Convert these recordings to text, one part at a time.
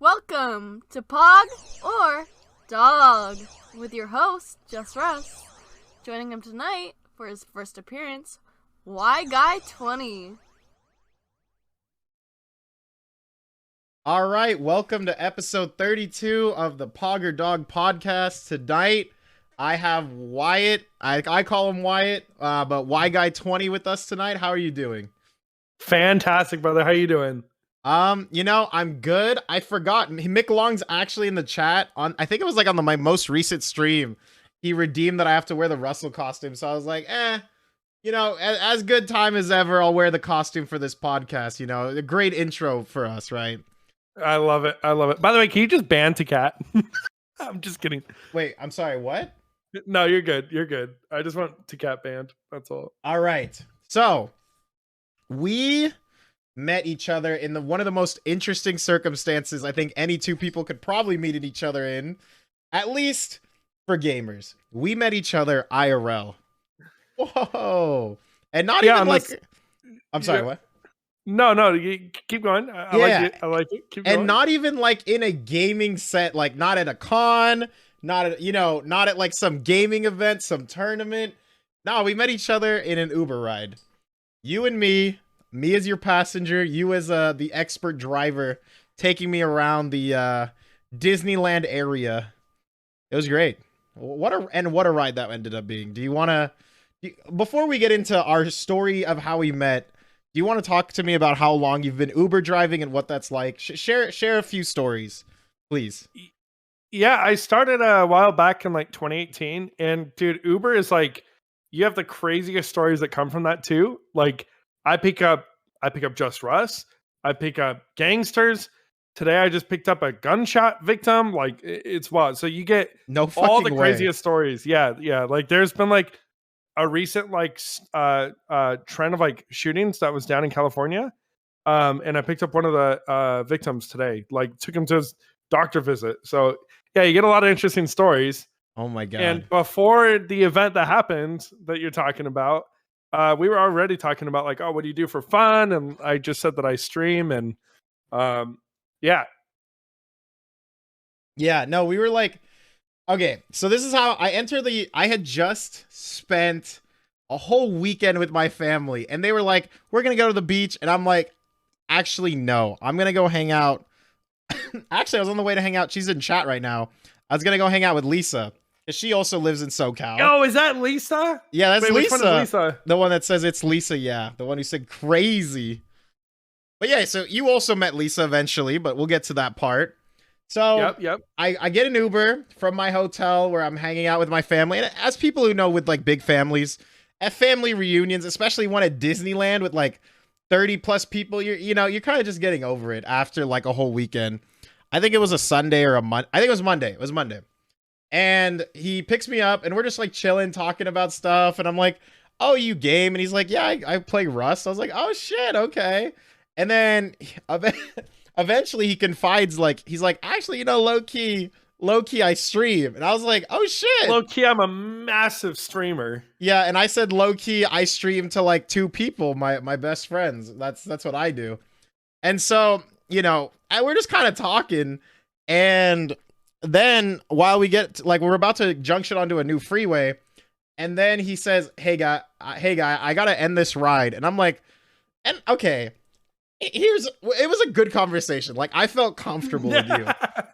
Welcome to Pog or Dog with your host, Just Russ. Joining him tonight for his first appearance, Whyguy 20. All right, welcome to episode 32 of the Pog or Dog podcast. Tonight, I have Wyatt. I call him Wyatt, but Whyguy 20 with us tonight. How are you doing? Fantastic, brother. How you doing? I'm good. I forgot. Mick Long's actually in the chat on. I think it was like on my most recent stream. He redeemed that I have to wear the Russell costume, so I was like, as good time as ever. I'll wear the costume for this podcast. A great intro for us, right? I love it. By the way, can you just ban Cat? I'm just kidding. Wait, I'm sorry. What? No, you're good. I just want Cat banned. That's all. All right. So we met each other in one of the most interesting circumstances I think any two people could probably meet each other in, at least for gamers. We met each other IRL. Whoa. And not even like... I'm sorry, what? No, you keep going. I like it. Keep going. And not even like in a gaming set, like not at a con, not at like some gaming event, some tournament. No, we met each other in an Uber ride. You and me as your passenger, you as the expert driver, taking me around the Disneyland area. It was great. What a ride that ended up being. Do you want to, before we get into our story of how we met, do you want to talk to me about how long you've been Uber driving and what that's like? Share a few stories, please. Yeah, I started a while back in like 2018, and dude, Uber is like, you have the craziest stories that come from that too. Like, I pick up Just Russ. I pick up gangsters. Today I just picked up a gunshot victim. Like, it's wild. So you get all the craziest stories. Yeah. Like, there's been like a recent like trend of like shootings that was down in California. And I picked up one of the victims today. Like, took him to his doctor visit. So yeah, you get a lot of interesting stories. Oh my God. And before the event that happened that you're talking about, we were already talking about like, oh, what do you do for fun? And I just said that I stream, and yeah. No, we were like, okay, so this is how I entered I had just spent a whole weekend with my family, and they were like, we're going to go to the beach. And I'm like, actually, no, I'm going to go hang out. Actually, I was on the way to hang out. She's in chat right now. I was going to go hang out with Lisa. She also lives in SoCal. Oh, is that Lisa? Yeah, that's Lisa. Which one is Lisa? The one that says it's Lisa, yeah. The one who said crazy. But yeah, so you also met Lisa eventually, but we'll get to that part. So yep. I get an Uber from my hotel where I'm hanging out with my family. And as people who know with like big families, at family reunions, especially one at Disneyland with like 30 plus people, you're kind of just getting over it after like a whole weekend. I think it was a Sunday or a Monday. I think it was Monday. It was Monday. And he picks me up and we're just like chilling, talking about stuff. And I'm like, oh, you game? And he's like, yeah, I play Rust. I was like, oh shit, okay. And then eventually he confides, like, he's like, actually, low key, I stream. And I was like, oh shit. Low key, I'm a massive streamer. Yeah, and I said low key, I stream to like 2 people, my best friends. That's what I do. And so, we're just kind of talking, and then while we get we're about to junction onto a new freeway, and then he says, hey guy, I gotta end this ride. And I'm like, and okay, it was a good conversation. Like, I felt comfortable with you.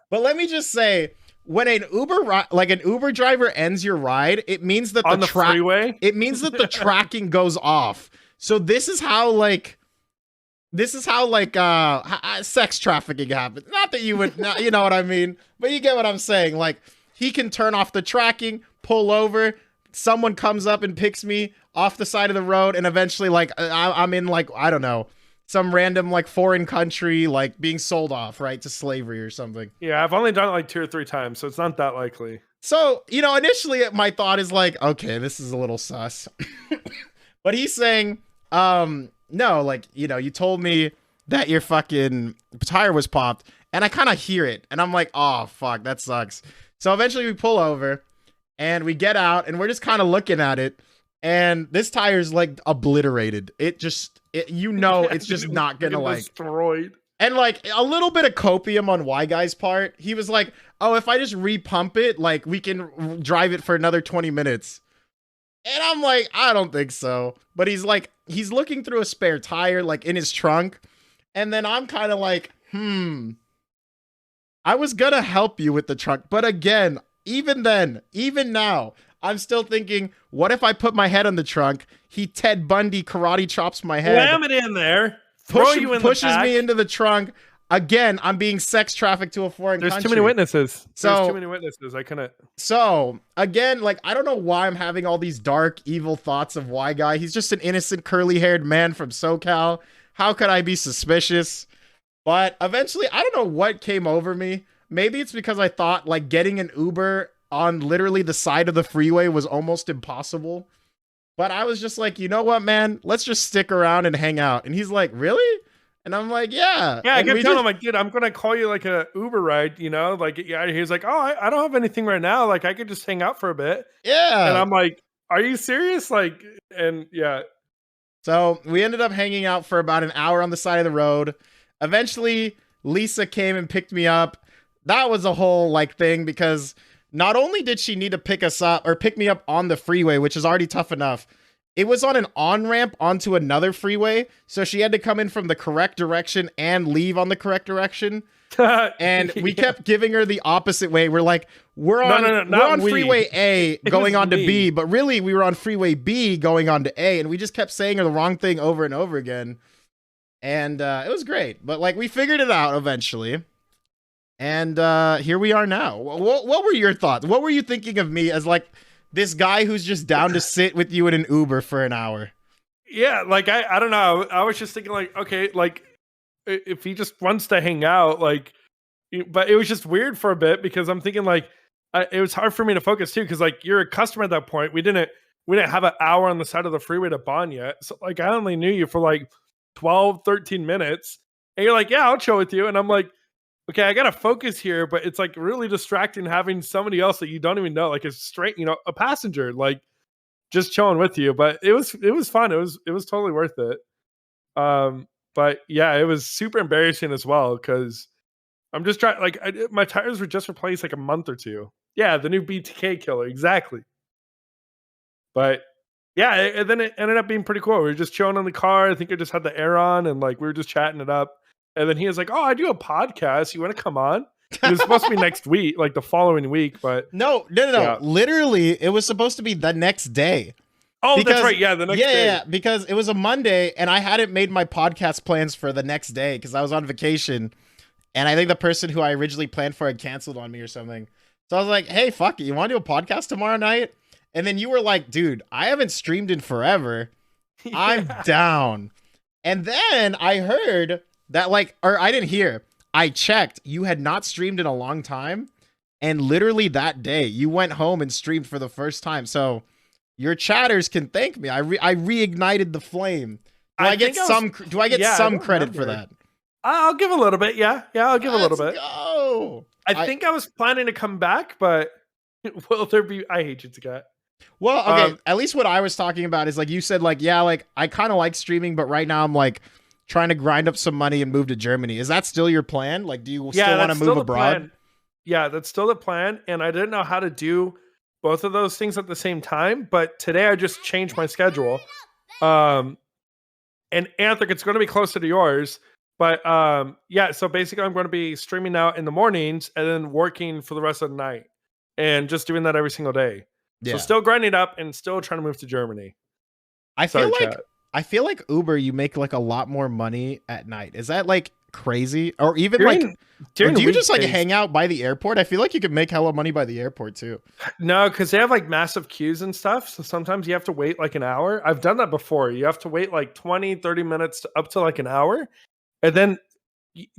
But let me just say, when an Uber driver ends your ride, it means that on the freeway, it means that the tracking goes off. So this is how sex trafficking happens. Not that you would, you know what I mean, but you get what I'm saying. Like, he can turn off the tracking, pull over, someone comes up and picks me off the side of the road, and eventually, like, I'm in, like, I don't know, some random, like, foreign country, like, being sold off, right, to slavery or something. Yeah, I've only done it, like, 2 or 3 times, so it's not that likely. So, initially, my thought is, like, okay, this is a little sus. But he's saying, no, like, you told me that your fucking tire was popped, and I kind of hear it, and I'm like, oh, fuck, that sucks. So eventually we pull over, and we get out, and we're just kind of looking at it, and this tire's, like, obliterated. It's just not gonna, like... destroyed. And like a little bit of copium on Whyguy's part. He was like, "Oh, if I just repump it, like we can drive it for another 20 minutes." And I'm like, "I don't think so." But he's like, he's looking through a spare tire like in his trunk, and then I'm kind of like, I was gonna help you with the trunk, but again, even then, even now, I'm still thinking, what if I put my head on the trunk? He Ted Bundy karate chops my head. Slam it in there. Pushes me into the trunk. Again, I'm being sex trafficked to a foreign country. There's too many witnesses. So, There's too many witnesses. I couldn't. So, again, like, I don't know why I'm having all these dark, evil thoughts of Whyguy. He's just an innocent, curly-haired man from SoCal. How could I be suspicious? But eventually, I don't know what came over me. Maybe it's because I thought, like, getting an Uber on literally the side of the freeway was almost impossible. But I was just like, you know what, man? Let's just stick around and hang out. And he's like, really? And I'm like, yeah. Yeah, I and kept telling him, like, dude, I'm going to call you like a Uber ride, you know? Like, yeah, he's like, oh, I don't have anything right now. Like, I could just hang out for a bit. Yeah. And I'm like, are you serious? Like, and yeah. So we ended up hanging out for about an hour on the side of the road. Eventually, Lisa came and picked me up. That was a whole, like, thing because not only did she need to pick us up or pick me up on the freeway, which is already tough enough, it was on an on-ramp onto another freeway. So she had to come in from the correct direction and leave on the correct direction. And we kept giving her the opposite way. We're like, we're on freeway A going on to B, but really we were on freeway B going on to A. And we just kept saying her the wrong thing over and over again. And it was great. But like we figured it out eventually. And here we are now. What were your thoughts? What were you thinking of me as like this guy who's just down to sit with you in an Uber for an hour? Yeah, like I don't know. I was just thinking like, okay, like if he just wants to hang out, like, but it was just weird for a bit because I'm thinking like it was hard for me to focus too because like you're a customer at that point. We didn't have an hour on the side of the freeway to bond yet. So like I only knew you for like 12, 13 minutes. And you're like, yeah, I'll chill with you. And I'm like, okay, I gotta focus here, but it's like really distracting having somebody else that you don't even know, like a straight, a passenger, like just chilling with you. But it was fun. It was totally worth it. But yeah, it was super embarrassing as well because I'm just trying. Like my tires were just replaced like a month or two. Yeah, the new BTK killer, exactly. But yeah, and then it ended up being pretty cool. We were just chilling in the car. I think I just had the air on, and like we were just chatting it up. And then he was like, "Oh, I do a podcast. You want to come on?" It was supposed to be next week, like the following week, but no. Yeah. Literally, it was supposed to be the next day. Oh, that's right. Yeah, the next day. Yeah, because it was a Monday, and I hadn't made my podcast plans for the next day because I was on vacation, and I think the person who I originally planned for had canceled on me or something. So I was like, "Hey, fuck it, you want to do a podcast tomorrow night?" And then you were like, "Dude, I haven't streamed in forever. Yeah. I'm down." And then I heard that I didn't hear. I checked. You had not streamed in a long time. And literally that day, you went home and streamed for the first time. So your chatters can thank me. I reignited the flame. Do I get some credit for that? I'll give a little bit. Yeah, I'll give a little bit. Go. I think I was planning to come back, but will there be? I hate you to get. Well, okay. At least what I was talking about is like you said, like, yeah, like I kind of like streaming, but right now I'm like trying to grind up some money and move to Germany. Is that still your plan? Like, do you still want to move abroad? Yeah, that's still the plan. And I didn't know how to do both of those things at the same time. But today I just changed my schedule. And Anthony, it's going to be closer to yours. But yeah, so basically I'm going to be streaming out in the mornings and then working for the rest of the night and just doing that every single day. Yeah. So still grinding up and still trying to move to Germany. I feel like Uber, you make like a lot more money at night. Is that like crazy? Or even do you just like hang out by the airport? I feel like you could make hella money by the airport too. No, because they have like massive queues and stuff. So sometimes you have to wait like an hour. I've done that before. You have to wait like 20, 30 minutes up to like an hour. And then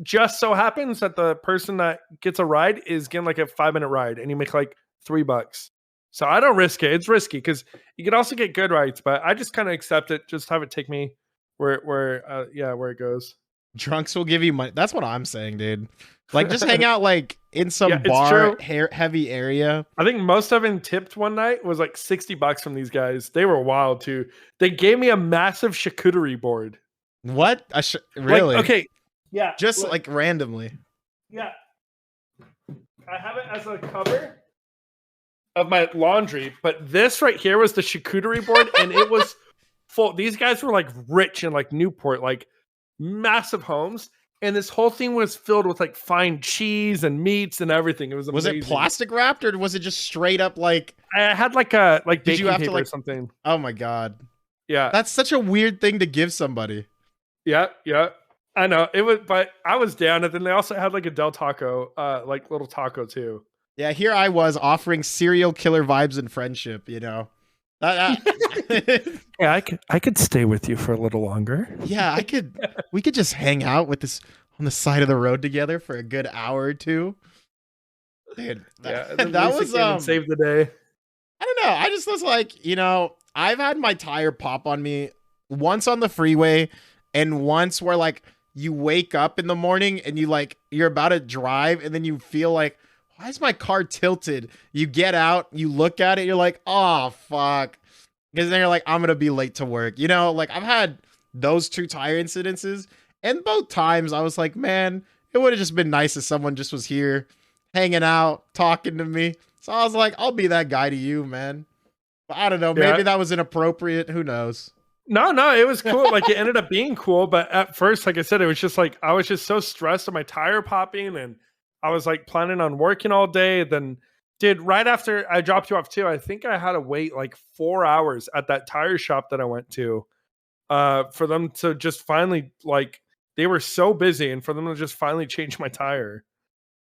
just so happens that the person that gets a ride is getting like a 5-minute ride and you make like $3. So I don't risk it. It's risky because you can also get good rides, but I just kind of accept it. Just have it take me where it goes. Drunks will give you money. That's what I'm saying, dude. Like just hang out like in some bar heavy area. I think most of them tipped one night was like $60 from these guys. They were wild too. They gave me a massive charcuterie board. What? Really? Like, okay. Yeah. Just look, like randomly. yeah. I have it as a cover of my laundry, but this right here was the charcuterie board, and it was full. These guys were like rich in like Newport, like massive homes, and this whole thing was filled with like fine cheese and meats and everything. It was Was amazing. it plastic wrapped or was it just straight up like? I had like a Did you baking have to paper like? or something. Oh my god, Yeah, that's such a weird thing to give somebody. yeah. I know it was, but I was down. And then they also had like a Del Taco, like little taco too. Yeah, here I was offering serial killer vibes and friendship. You know. Yeah, I could stay with you for a little longer. Yeah, I could. We could just hang out with this on the side of the road together for a good hour or two. Dude, that was save the day. I don't know. I just was like, I've had my tire pop on me once on the freeway, and once where like you wake up in the morning and you're about to drive, and then you feel like, why is my car tilted? You get out, you look at it, you're like, oh fuck. Because then you're like, I'm gonna be late to work. Like I've had those 2 tire incidences, and both times I was like, man, it would have just been nice if someone just was here, hanging out, talking to me. So I was like, I'll be that guy to you, man. But I don't know, maybe that was inappropriate. Who knows? No, it was cool. Like it ended up being cool, but at first, like I said, it was just like I was just so stressed of my tire popping, and I was like planning on working all day. Then right after I dropped you off too, I think I had to wait like 4 hours at that tire shop that I went to for them to just finally, like, they were so busy, and for them to just finally change my tire.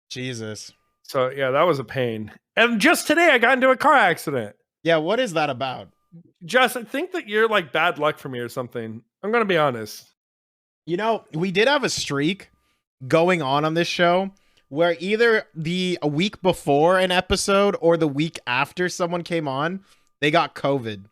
Jesus. So yeah, that was a pain. And just today I got into a car accident. Yeah, what is that about? Just, I think that you're like bad luck for me or something. I'm going to be honest. We did have a streak going on this show where either a week before an episode or the week after someone came on, they got COVID.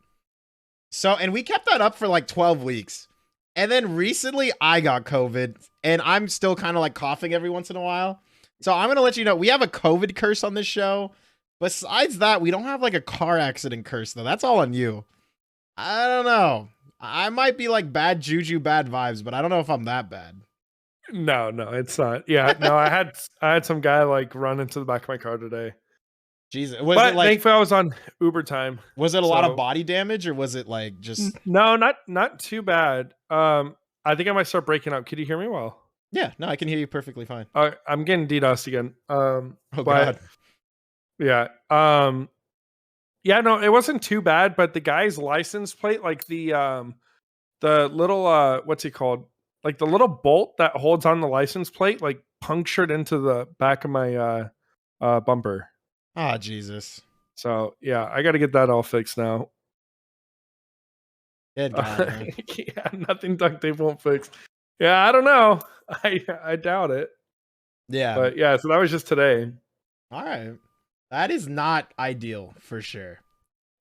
So, and we kept that up for like 12 weeks. And then recently I got COVID, and I'm still kind of like coughing every once in a while. So I'm going to let you know, we have a COVID curse on this show. Besides that, we don't have like a car accident curse though. That's all on you. I don't know. I might be like bad juju, bad vibes, but I don't know if I'm that bad. No, it's not. Yeah, no, I had some guy like run into the back of my car today. Jesus. But thankfully I was on Uber time. Was it a lot of body damage, or was it like just No, not too bad. I think I might start breaking up. Could you hear me well? Yeah, no, I can hear you perfectly fine. I'm getting DDoS again. God. Yeah. Yeah, no, it wasn't too bad, but the guy's license plate, like the little what's it called? Like the little bolt that holds on the license plate, like punctured into the back of my bumper. Ah, Jesus. So yeah, I got to get that all fixed now. Good God, yeah, nothing duct tape won't fix. Yeah, I don't know. I doubt it. Yeah, but yeah, so that was just today. All right, that is not ideal for sure.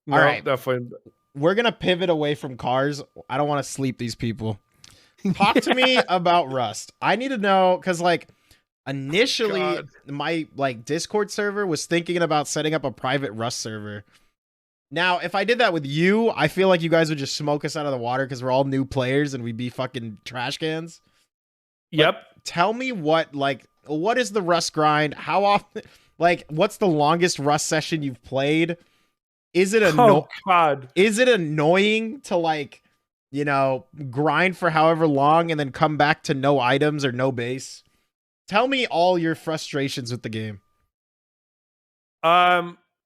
No, all right, definitely. We're gonna pivot away from cars. I don't want to sleep these people. Talk to me about Rust. I need to know, because like initially my like Discord server was thinking about setting up a private Rust server. Now, if I did that with you, I feel like you guys would just smoke us out of the water because we're all new players and we'd be fucking trash cans. Yep. But tell me what is the Rust grind? How often? Like, what's the longest Rust session you've played? Is it Is it annoying to like, grind for however long and then come back to no items or no base? Tell me all your frustrations with the game.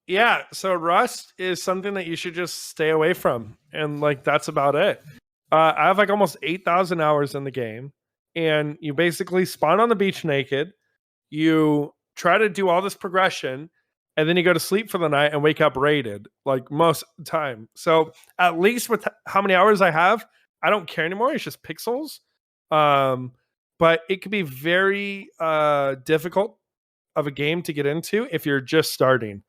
Yeah, so Rust is something that you should just stay away from, and like that's about it. I have like almost 8,000 hours in the game, and you basically spawn on the beach naked. You try to do all this progression, and then you go to sleep for the night and wake up raided, like most of the time. So at least with how many hours I have, I don't care anymore. It's just pixels. But it can be very difficult of a game to get into if you're just starting.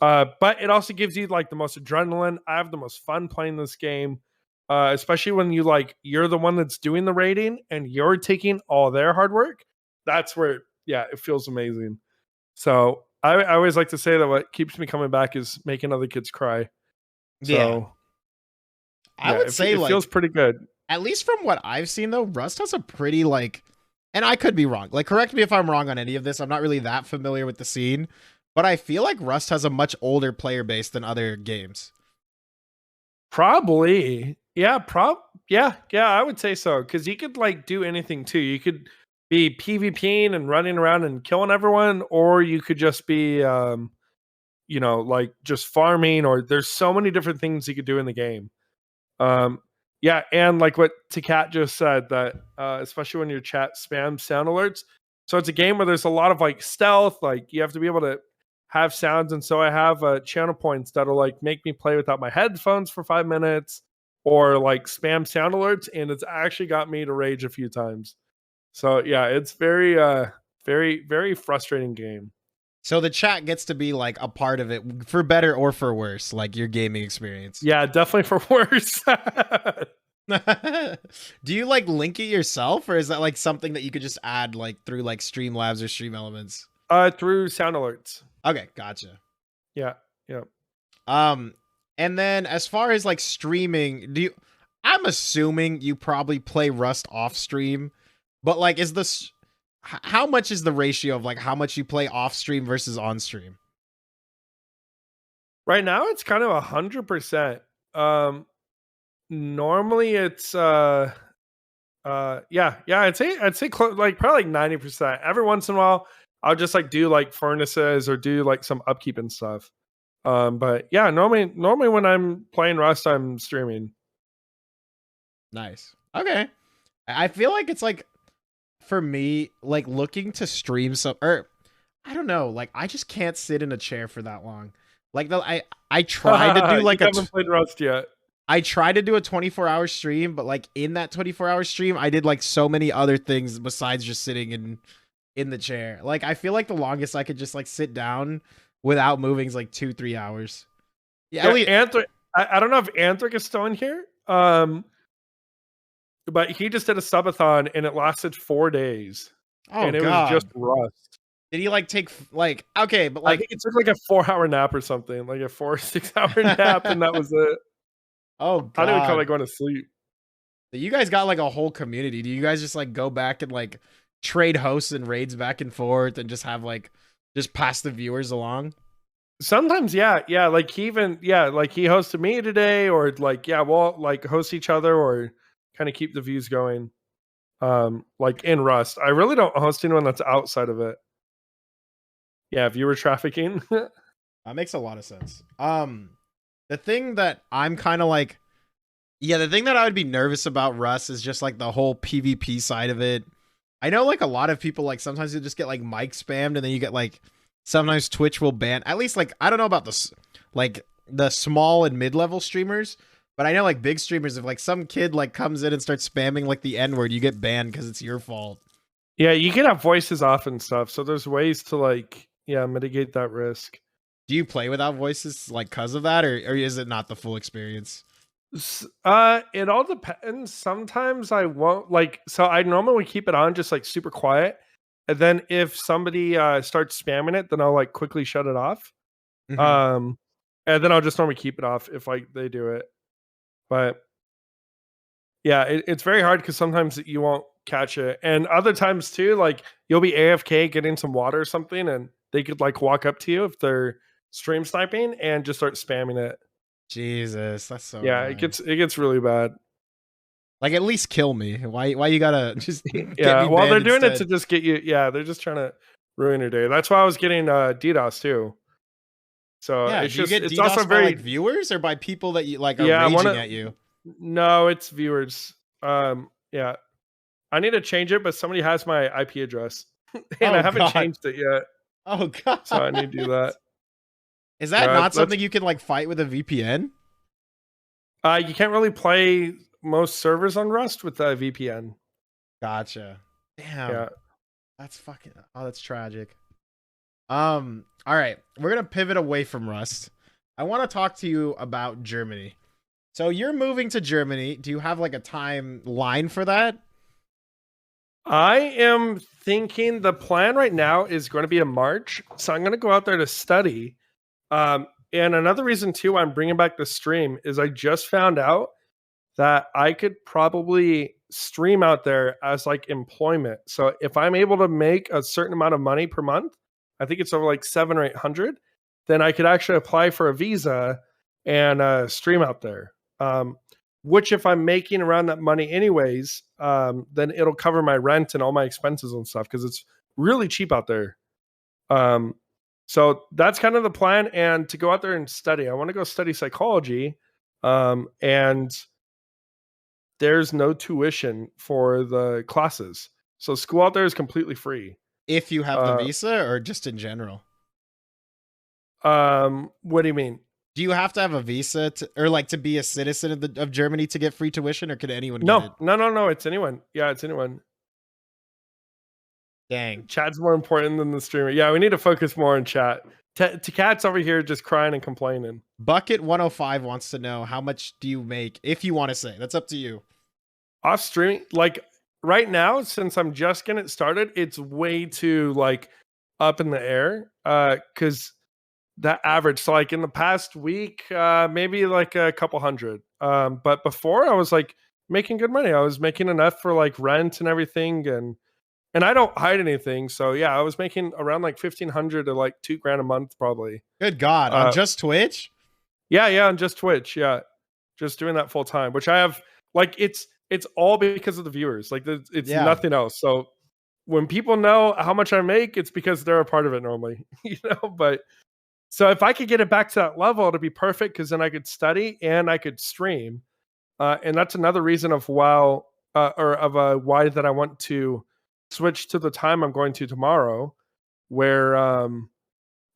But it also gives you like the most adrenaline. I have the most fun playing this game, especially when you're the one that's doing the raiding and you're taking all their hard work. That's where, it feels amazing. So I always like to say that what keeps me coming back is making other kids cry. So I would say it feels pretty good. At least from what I've seen though, Rust has a pretty and I could be wrong. Like, correct me if I'm wrong on any of this. I'm not really that familiar with the scene, but I feel like Rust has a much older player base than other games. Probably. Yeah, yeah, I would say so. Because you could like do anything too. You could be PvPing and running around and killing everyone, or you could just be like just farming, or there's so many different things you could do in the game. Yeah, and like what Takat just said, that especially when your chat spams sound alerts. So it's a game where there's a lot of like stealth, like you have to be able to have sounds, and so I have channel points that'll like make me play without my headphones for 5 minutes, or like spam sound alerts, and it's actually got me to rage a few times. So yeah, it's very very, very frustrating game. So the chat gets to be like a part of it, for better or for worse, like your gaming experience. Yeah, definitely for worse. Do you like link it yourself, or is that like something that you could just add like through like Streamlabs or Stream Elements? Through sound alerts. Okay, gotcha. Yeah. And then as far as like streaming, I'm assuming you probably play Rust off stream, but like how much is the ratio of like how much you play off stream versus on stream? Right now it's kind of 100%. Normally it's yeah, I'd say like probably like 90%. Every once in a while I'll just like do like furnaces or do like some upkeep and stuff. But yeah, normally when I'm playing Rust, I'm streaming. Nice. Okay. I feel like it's like, for me, like looking to stream or I don't know, like I just can't sit in a chair for that long. Like I tried to do like you haven't played Rust yet. I tried to do a 24-hour stream, but like in that 24-hour stream, I did like so many other things besides just sitting in the chair. Like I feel like the longest I could just like sit down without moving is like 2-3 hours. Yeah, I don't know if Anthric is still in here. But he just did a subathon and it lasted 4 days. Oh, and it God. was just Rust. Did he like take like, okay, but like I think it took like a 4-hour nap or something, like a 4 or 6 hour nap, and that was it. Oh, God. I didn't even call like going to sleep. You guys got like a whole community. Do you guys just like go back and like trade hosts and raids back and forth and just have like just pass the viewers along? Sometimes, yeah. Like he hosted me today, or like we'll like host each other, or kind of keep the views going. Like in Rust, I really don't host anyone that's outside of it. Yeah, viewer trafficking. That makes a lot of sense. The thing that I'm kind of like, the thing that I would be nervous about Rust is just like the whole PvP side of it. I know like a lot of people, like sometimes you just get like mic spammed, and then you get like, sometimes Twitch will ban, at least like, I don't know about this, like the small and mid-level streamers, but I know like big streamers, if like some kid like comes in and starts spamming like the N-word, you get banned because it's your fault. Yeah, you can have voices off and stuff, so there's ways to like mitigate that risk. Do you play without voices like because of that, or is it not the full experience? It all depends. Sometimes I won't, like, so I normally keep it on just like super quiet, and then if somebody starts spamming it, then I'll like quickly shut it off. Mm-hmm. And then I'll just normally keep it off if like they do it. But yeah, it's very hard because sometimes you won't catch it, and other times too, like you'll be AFK getting some water or something, and they could like walk up to you if they're stream sniping and just start spamming it. Jesus, that's so annoying. It gets really bad. Like, at least kill me. Why you gotta just well, they're doing it to just get you. Yeah, they're just trying to ruin your day. That's why I was getting DDoS too. So it's just it's also very by, like, viewers or by people that you like are raging at you. No, it's viewers. Yeah, I need to change it, but somebody has my IP address, and I haven't changed it yet. Oh, God! So I need to do that. Is that not something you can like fight with a VPN? You can't really play most servers on Rust with a VPN. Gotcha. Damn. Yeah. That's tragic. All right, we're gonna pivot away from Rust. I want to talk to you about Germany. So you're moving to Germany. Do you have like a timeline for that? I am thinking the plan right now is going to be in March. So I'm going to go out there to study. And another reason too, I'm bringing back the stream is I just found out that I could probably stream out there as like employment. So if I'm able to make a certain amount of money per month, I think it's over like 700 or 800, then I could actually apply for a visa and stream out there. Which if I'm making around that money anyways, then it'll cover my rent and all my expenses and stuff because it's really cheap out there. So that's kind of the plan. And to go out there and study, I want to go study psychology. And there's no tuition for the classes. So school out there is completely free. If you have the visa or just in general? What do you mean? Do you have to have a visa or like to be a citizen of Germany to get free tuition, or can anyone get it? No. It's anyone. Yeah, it's anyone. Dang. Chat's more important than the streamer. Yeah, we need to focus more on chat. Cat's over here just crying and complaining. Bucket 105 wants to know, how much do you make, if you want to say? That's up to you. Off streaming, like right now, since I'm just getting it started, it's way too like up in the air. Because that average, so like in the past week, maybe like a couple hundred. But before I was like making good money. I was making enough for like rent and everything, and I don't hide anything. So yeah, I was making around like 1,500 to like $2,000 a month probably. Good God, on just Twitch? Yeah, on just Twitch. Yeah, just doing that full time, which I have like it's all because of the viewers. Like it's nothing else. So when people know how much I make, it's because they're a part of it normally, But so if I could get it back to that level, it'd be perfect because then I could study and I could stream, and that's another reason of why that I want to switch to the time I'm going to tomorrow, where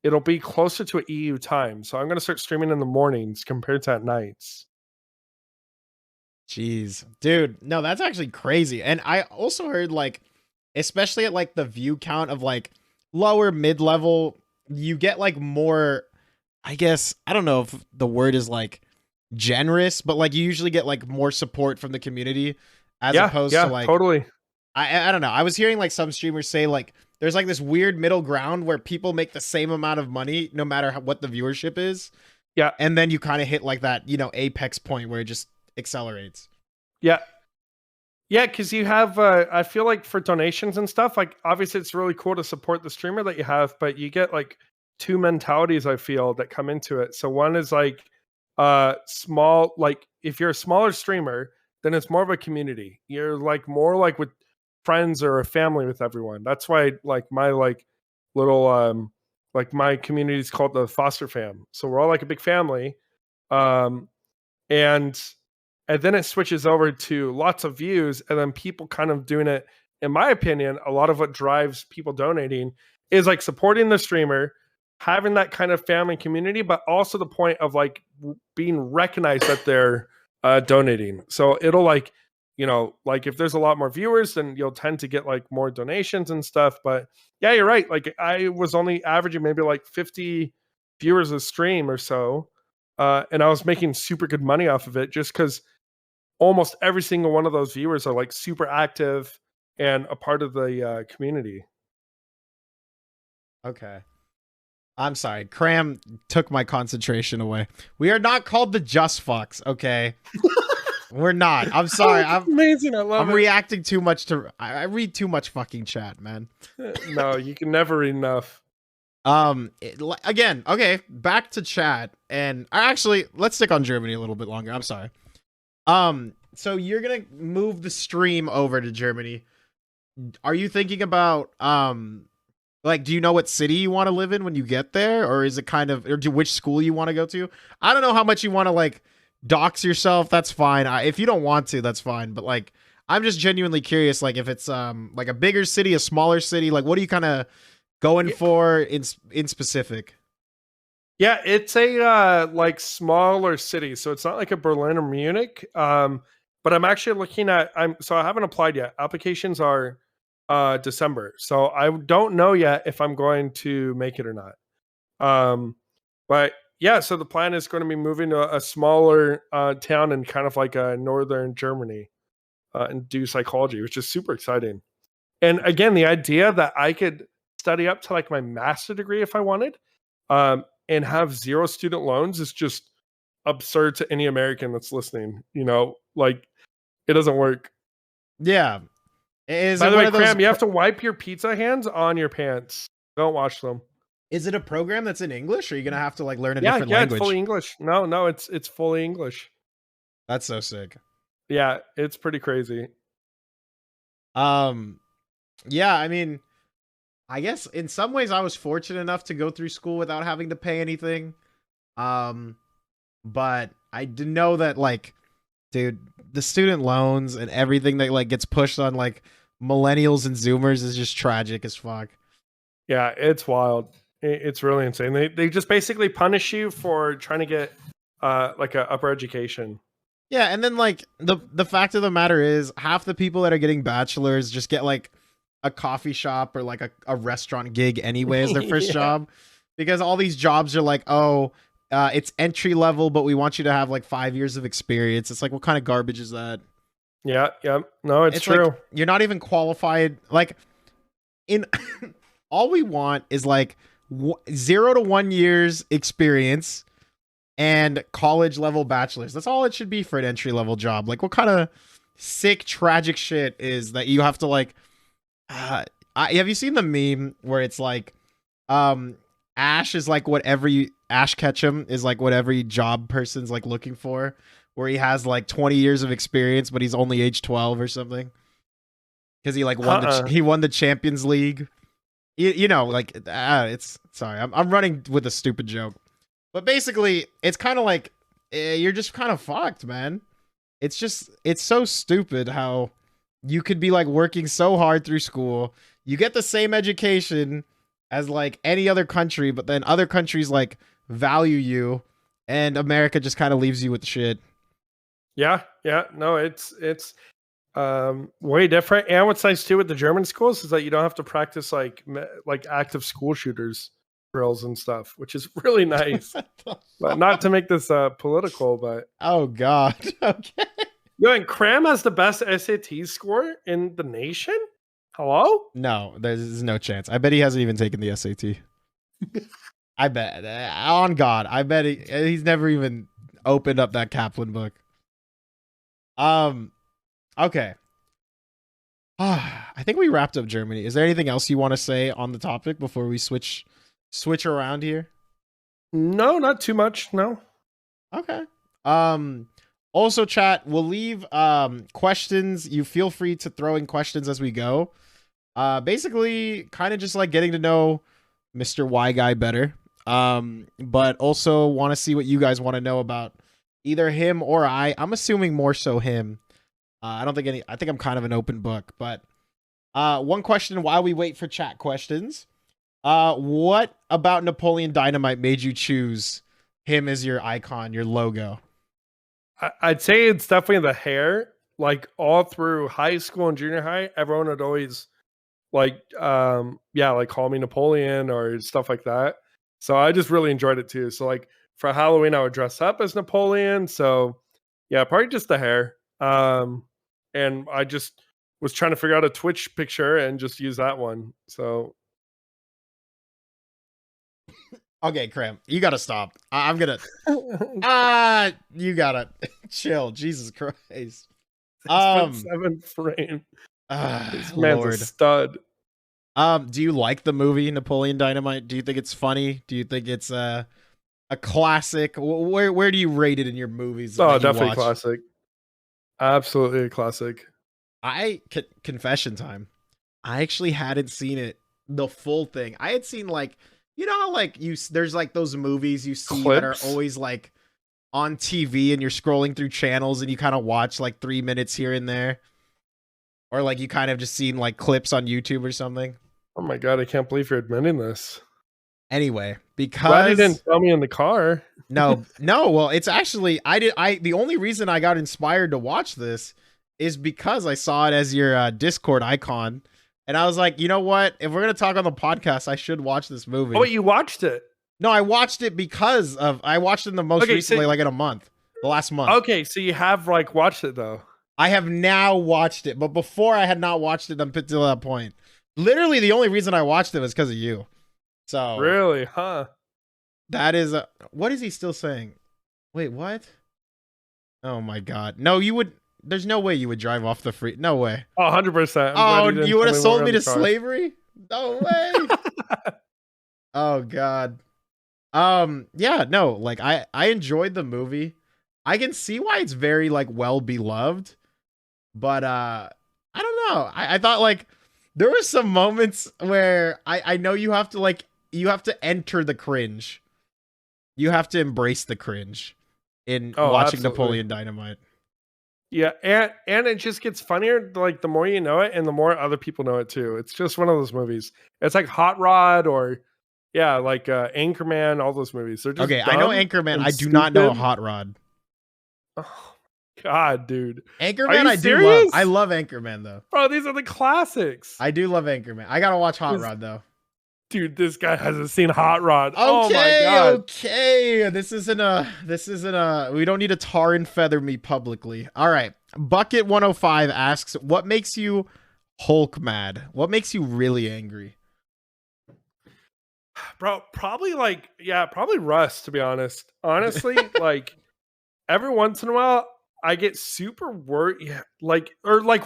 it'll be closer to an EU time. So I'm going to start streaming in the mornings compared to at nights. Jeez, dude, no, that's actually crazy. And I also heard like, especially at like the view count of like lower mid-level, you get like more, I guess, I don't know if the word is like generous, but like you usually get like more support from the community as opposed to like totally. I don't know. I was hearing like some streamers say like there's like this weird middle ground where people make the same amount of money no matter what the viewership is. Yeah. And then you kind of hit like that, apex point where it just accelerates. Yeah, because you have I feel like for donations and stuff, like obviously it's really cool to support the streamer that you have, but you get like two mentalities I feel that come into it. So one is like small, like if you're a smaller streamer, then it's more of a community. You're like more like with friends or a family with everyone. That's why like my like little like my community is called the foster fam. So we're all like a big family. And then it switches over to lots of views, and then people kind of doing it. In my opinion, a lot of what drives people donating is like supporting the streamer, having that kind of family community, but also the point of like being recognized that they're donating. So it'll like, like if there's a lot more viewers, then you'll tend to get like more donations and stuff. But yeah, you're right. Like I was only averaging maybe like 50 viewers a stream or so. And I was making super good money off of it just because almost every single one of those viewers are like super active and a part of the community. Okay. I'm sorry. Cram took my concentration away. We are not called the Just Fucks, okay? We're not. I'm sorry. Oh, amazing. I love it. I'm reacting too much to... I read too much fucking chat, man. No, you can never read enough. Again, okay, back to chat. And actually, let's stick on Germany a little bit longer. I'm sorry. So you're gonna move the stream over to Germany. Are you thinking about like, do you know what city you want to live in when you get there, or is it kind of, or which school you want to go to? I don't know how much you want to like dox yourself. That's fine. If you don't want to, that's fine. But like, I'm just genuinely curious, like if it's like a bigger city, a smaller city, like what are you kind of going for in specific? Yeah, it's a like smaller city, so it's not like a Berlin or Munich. But I'm actually looking at. So I haven't applied yet. Applications are December, so I don't know yet if I'm going to make it or not. But yeah, so the plan is going to be moving to a smaller town in kind of like a northern Germany and do psychology, which is super exciting. And again, the idea that I could study up to like my master's degree if I wanted. And have zero student loans is just absurd to any American that's listening. Like it doesn't work. Yeah. Is By it the one way, of those? Cram, you have to wipe your pizza hands on your pants. Don't wash them. Is it a program that's in English, or are you gonna have to like learn a Yeah, different yeah, it's language? fully English. No, it's fully English. That's so sick. Yeah, it's pretty crazy. Um, yeah, I mean, I guess in some ways I was fortunate enough to go through school without having to pay anything. Um, but I didn't know that, like, dude, the student loans and everything that like gets pushed on like millennials and Zoomers is just tragic as fuck. Yeah, it's wild. It's really insane. They just basically punish you for trying to get like a upper education. Yeah, and then like the fact of the matter is half the people that are getting bachelors just get like a coffee shop or like a restaurant gig anyway as their first Yeah. job, because all these jobs are like, oh, it's entry level, but we want you to have like 5 years of experience. It's like, what kind of garbage is that? Yeah, yeah. No, it's true. Like, you're not even qualified. Like, in all we want is like 0 to 1 years experience and college level bachelors. That's all it should be for an entry level job. Like, what kind of sick tragic shit is that you have to like have you seen the meme where it's like Ash is like whatever you Ash Ketchum is like what every job person's like looking for, where he has like 20 years of experience but he's only age 12 or something because he like won he won the Champions League. You know, like it's sorry, I'm running with a stupid joke. But basically, it's kind of like you're just kind of fucked, man. It's so stupid how you could be like working so hard through school. You get the same education as like any other country, but then other countries like value you, and America just kind of leaves you with the shit. Yeah, yeah. No, it's way different. And what's nice too with the German schools is that you don't have to practice like active school shooters drills and stuff, which is really nice. But not to make this political, but oh god, okay. Yo, and Cram has the best SAT score in the nation. Hello? No, there's no chance. I bet he hasn't even taken the SAT. I bet on God, I bet he's never even opened up that Kaplan book. Okay. I think we wrapped up Germany. Is there anything else you want to say on the topic before we switch around here? No, not too much. No. Okay. Also, chat, we'll leave questions. You feel free to throw in questions as we go. Basically, kind of just like getting to know Mr. Whyguy better. But also want to see what you guys want to know about either him or I. I'm assuming more so him. I think I'm kind of an open book. But one question while we wait for chat questions. What about Napoleon Dynamite made you choose him as your icon, your logo? I'd say it's definitely the hair. Like all through high school and junior high, everyone would always like call me Napoleon or stuff like that. So I just really enjoyed it too. So like for Halloween, I would dress up as Napoleon. So yeah, probably just the hair. And I just was trying to figure out a Twitch picture and just use that one. So okay, Cram, you gotta stop. I'm gonna you gotta chill. Jesus Christ. 7th frame. This man's Lord. a stud. Do you like the movie Napoleon Dynamite? Do you think it's funny? Do you think it's a classic? Where do you rate it in your movies? Oh, definitely classic. Absolutely a classic. Confession time. I actually hadn't seen it, the full thing. I had seen like, you know how like there's like those movies you see Clips? that are always like on TV and you're scrolling through channels and you kind of watch like 3 minutes here and there. Or like you kind of just seen like clips on YouTube or something. Oh my god, I can't believe you're admitting this. Anyway, because Glad you didn't tell me in the car. no, well, it's actually the only reason I got inspired to watch this is because I saw it as your Discord icon. And I was like, you know what? If we're going to talk on the podcast, I should watch this movie. Oh, wait, you watched it? No, I watched it because I watched it in the most recently, like in a month. The last month. Okay, so you have like watched it though. I have now watched it, but before I had not watched it up until that point. Literally the only reason I watched it was because of you. So really, huh? That is what is he still saying? Wait, what? Oh my god. No, you would There's no way you would drive off the free. No way. 100%. Oh, you would have sold me to slavery? No way. Oh God. Yeah, no, like I enjoyed the movie. I can see why it's very like well beloved, but I don't know. I thought like there were some moments where I know you have to enter the cringe. You have to embrace the cringe in watching absolutely. Napoleon Dynamite. Yeah, and it just gets funnier like the more you know it and the more other people know it too. It's just one of those movies. It's like Hot Rod or like Anchorman, all those movies. They're just Okay, I know Anchorman. I do not know Hot Rod. Oh God, dude. Anchorman I do love. I love Anchorman though. Bro, these are the classics. I do love Anchorman. I gotta watch Hot Rod though. Dude, this guy hasn't seen Hot Rod. Okay, oh my God. Okay. This isn't a we don't need to tar and feather me publicly. All right. Bucket 105 asks, what makes you Hulk mad? What makes you really angry? Bro, probably probably Rust, to be honest. Honestly, like every once in a while I get super worried. Yeah, like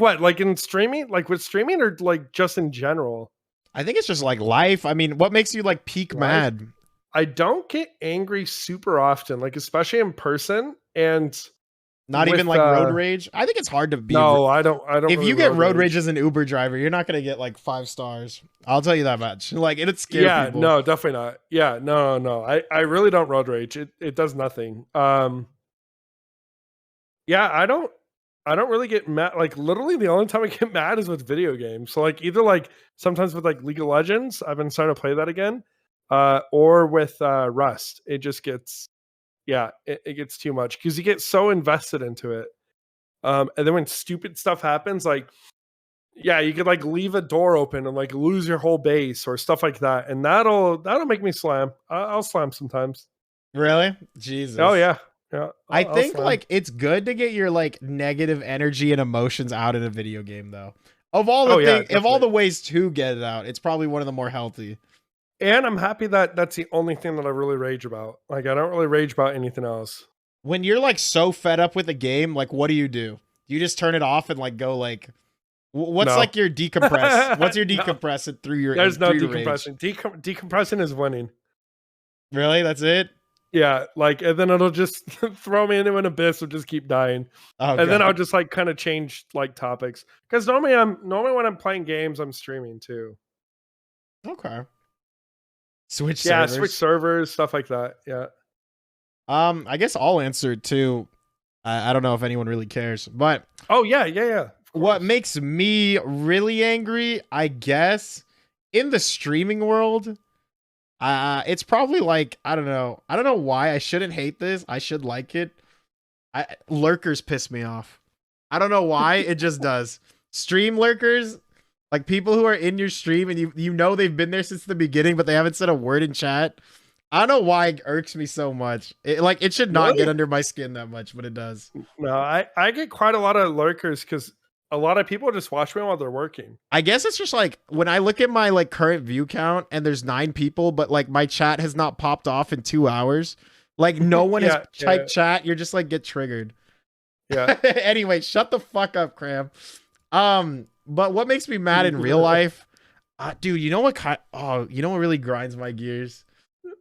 what? Like in streaming? Like with streaming or like just in general? I think it's just like life. I mean, what makes you like peak mad? I don't get angry super often, like especially in person and not even like road rage. I think it's hard to be. No, I don't. If you get road rage as an Uber driver, you're not gonna get like 5 stars. I'll tell you that much. Like it'd scare people. No, definitely not. Yeah, no. I really don't road rage. It does nothing. Yeah, I don't really get mad. Like literally the only time I get mad is with video games. So like either like sometimes with like League of Legends, I've been starting to play that again, or with Rust. It just gets it gets too much because you get so invested into it. And then when stupid stuff happens, like you could like leave a door open and like lose your whole base or stuff like that, and that'll make me slam. I'll slam sometimes. Really? Jesus. Oh yeah. Yeah, I think like it's good to get your like negative energy and emotions out in a video game though. Of all the of all the ways to get it out, it's probably one of the more healthy. And I'm happy that that's the only thing that I really rage about. Like I don't really rage about anything else. When you're like so fed up with a game, like what do? You just turn it off and like go like what's like your decompress? What's your decompress it through your There's no decompressing. Decompressing is winning. Really? That's it? Yeah, like, and then it'll just throw me into an abyss or just keep dying. And then I'll just like kind of change like topics. Because normally when I'm playing games, I'm streaming too. Okay. Switch servers, stuff like that. Yeah. I guess I'll answer it too. I don't know if anyone really cares, but what makes me really angry, I guess, in the streaming world. It's probably like I don't know why I shouldn't hate this. I should like it. Lurkers piss me off. I don't know why. It just does. Stream lurkers, like people who are in your stream and you know they've been there since the beginning, but they haven't said a word in chat. I don't know why it irks me so much. It should not get under my skin that much, but it does. No, I get quite a lot of lurkers because a lot of people just watch me while they're working. I guess it's just like when I look at my like current view count and there's 9 people, but like my chat has not popped off in 2 hours. Like no one has typed chat. You're just like get triggered. Yeah. Anyway, shut the fuck up, Cram. But what makes me mad in real life, dude? You know what really grinds my gears?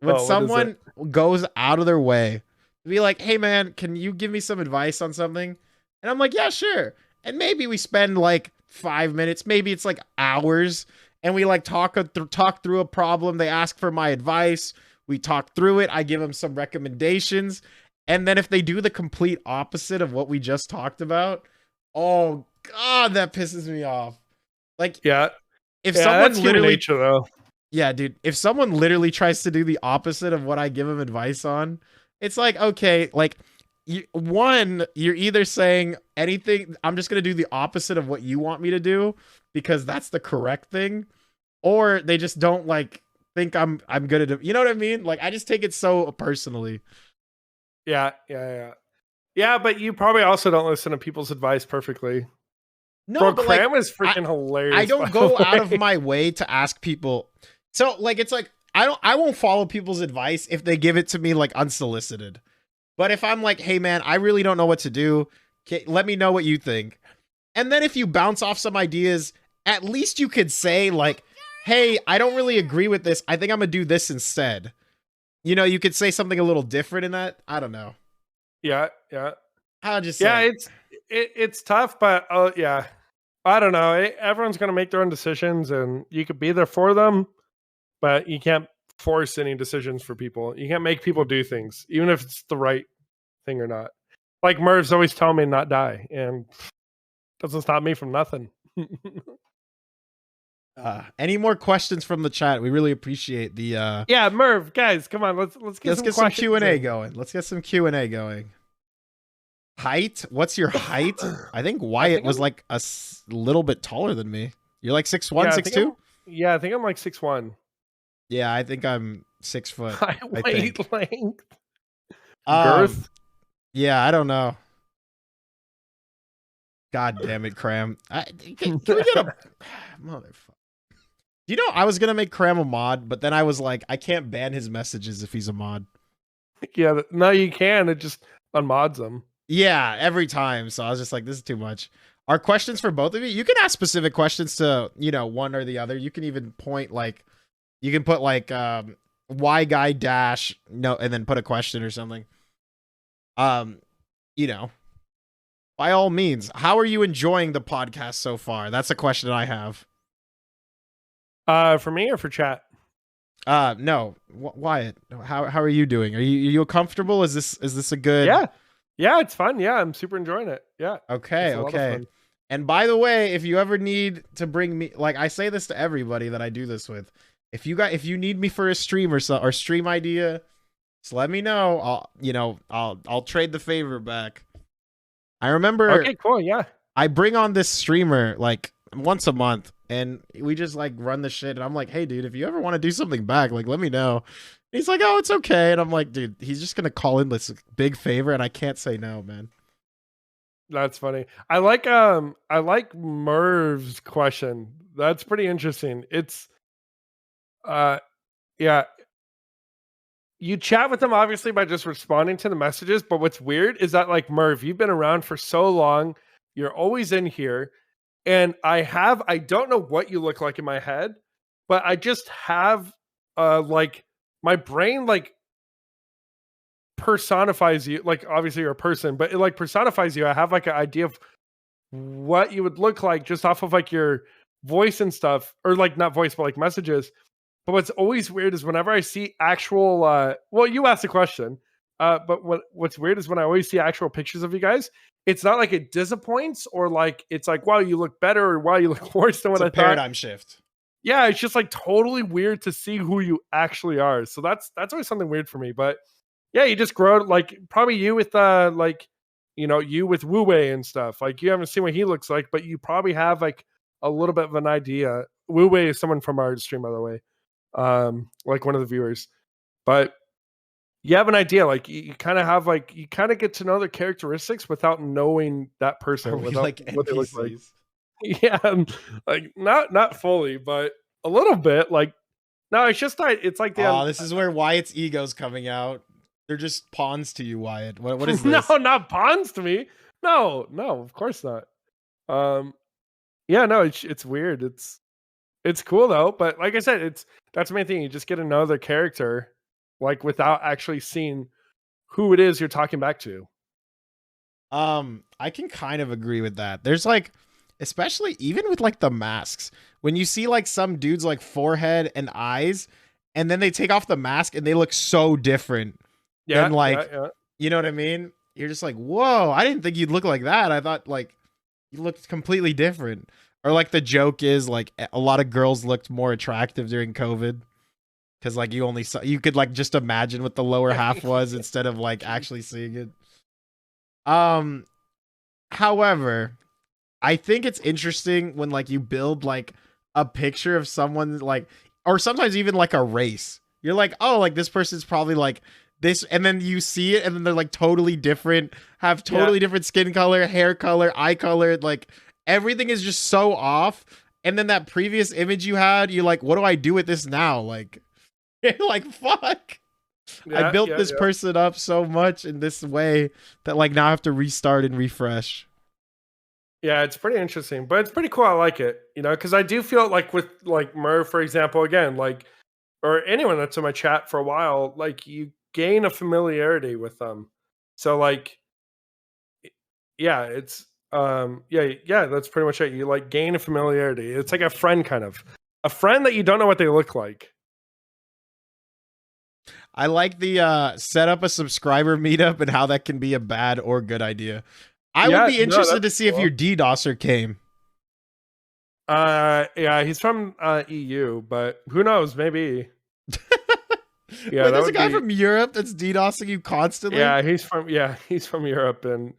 When someone goes out of their way to be like, "Hey man, can you give me some advice on something?" And I'm like, "Yeah, sure." And maybe we spend like 5 minutes, maybe it's like hours, and we like talk through a problem. They ask for my advice. We talk through it. I give them some recommendations. And then if they do the complete opposite of what we just talked about, oh God, that pisses me off. Like, if someone literally nature, though. Yeah, dude, if someone literally tries to do the opposite of what I give them advice on, it's like, okay, like you're either saying anything, I'm just going to do the opposite of what you want me to do because that's the correct thing, or they just don't like think I'm good at it. You know what I mean? Like I just take it so personally. Yeah, but you probably also don't listen to people's advice perfectly. No, bro, but Cram is freaking hilarious. I don't go out of my way to ask people. So like it's like I won't follow people's advice if they give it to me like unsolicited. But if I'm like, hey man, I really don't know what to do. Let me know what you think. And then if you bounce off some ideas, at least you could say like, hey, I don't really agree with this. I think I'm gonna do this instead. You know, you could say something a little different in that. I don't know. Yeah. I'll just Yeah, say. it's tough, but yeah. I don't know. Everyone's gonna make their own decisions, and you could be there for them, but you can't force any decisions for people. You can't make people do things, even if it's the right thing or not. Like Merv's always telling me to not die, and doesn't stop me from nothing. Any more questions from the chat? We really appreciate the Yeah, Merv, guys, come on, let's get some Q&A going. Let's get some Q&A going. Height? What's your height? I think Wyatt was like a little bit taller than me. You're like 6'1", 6'2"? Yeah, I think I'm like 6'1". Yeah, I think I'm 6 foot. Weight, length, girth. Yeah, I don't know. God damn it, Cram. Can we get a motherfucker? You know, I was gonna make Cram a mod, but then I was like, I can't ban his messages if he's a mod. Yeah, no, you can. It just unmods them. Yeah, every time. So I was just like, this is too much. Are questions for both of you? You can ask specific questions to, you know, one or the other. You can even point like, you can put like Whyguy dash no, and then put a question or something. You know, by all means, how are you enjoying the podcast so far? That's a question I have. For me or for chat? No, Wyatt. How are you doing? Are you comfortable? Is this a good? Yeah, it's fun. Yeah, I'm super enjoying it. Yeah. Okay. And by the way, if you ever need to bring me, like I say this to everybody that I do this with, if you need me for a stream or stream idea, just let me know. I'll trade the favor back. I remember. Okay, cool. Yeah. I bring on this streamer like once a month, and we just like run the shit. And I'm like, hey, dude, if you ever want to do something back, like let me know. He's like, oh, it's okay. And I'm like, dude, he's just gonna call in this big favor, and I can't say no, man. That's funny. I like Merv's question. That's pretty interesting. It's yeah. You chat with them obviously by just responding to the messages, but what's weird is that like Merv, you've been around for so long, you're always in here, and I don't know what you look like in my head, but I just have like my brain like personifies you. Like obviously you're a person, but it like personifies you. I have like an idea of what you would look like just off of like your voice and stuff, or like not voice, but like messages. But what's always weird is whenever I see actual, well, you asked the question, but what's weird is when I always see actual pictures of you guys, it's not like it disappoints or like it's like, wow, you look better or wow, you look worse than what I thought. Paradigm shift. Yeah, it's just like totally weird to see who you actually are. So that's always something weird for me. But yeah, you just grow like probably you with like, you know, you with Whyguy and stuff. Like you haven't seen what he looks like, but you probably have like a little bit of an idea. Whyguy is someone from our stream, by the way. Like one of the viewers, but you have an idea, like you kind of have like you kind of get to know their characteristics without knowing that person, without like what they look NPCs? like. Yeah, like not fully, but a little bit. Like no, it's just it's like this is where Wyatt's ego's coming out. They're just pawns to you, Wyatt. What is this? No, not pawns to me. No, of course not. Yeah, no, it's weird. It's cool though, but like I said, that's the main thing. You just get to know their character, like without actually seeing who it is you're talking back to. I can kind of agree with that. There's like, especially even with like the masks, when you see like some dudes like forehead and eyes, and then they take off the mask and they look so different. Yeah, than like, you know what I mean? You're just like, whoa, I didn't think you'd look like that. I thought like you looked completely different. Or like the joke is like a lot of girls looked more attractive during COVID because like you could like just imagine what the lower half was instead of like actually seeing it. However, I think it's interesting when like you build like a picture of someone like, or sometimes even like a race. You're like, oh, like this person's probably like this, and then you see it and then they're like totally different, have totally different skin color, hair color, eye color, like everything is just so off. And then that previous image you had, you're like, what do I do with this now? Like, you're like, fuck. I built this person up so much in this way that like now I have to restart and refresh. Yeah, it's pretty interesting, but it's pretty cool. I like it, because I do feel like with like Merv, for example, again, like, or anyone that's in my chat for a while, like you gain a familiarity with them. So like, yeah, it's yeah, that's pretty much it. You like gain a familiarity. It's like a friend a friend that you don't know what they look like. I like the set up a subscriber meetup and how that can be a bad or good idea. I would be interested to see if your DDoSer came. Yeah, he's from EU, but who knows? Maybe. Yeah, wait, there's a guy from Europe that's DDoSing you constantly. Yeah, he's from Europe, and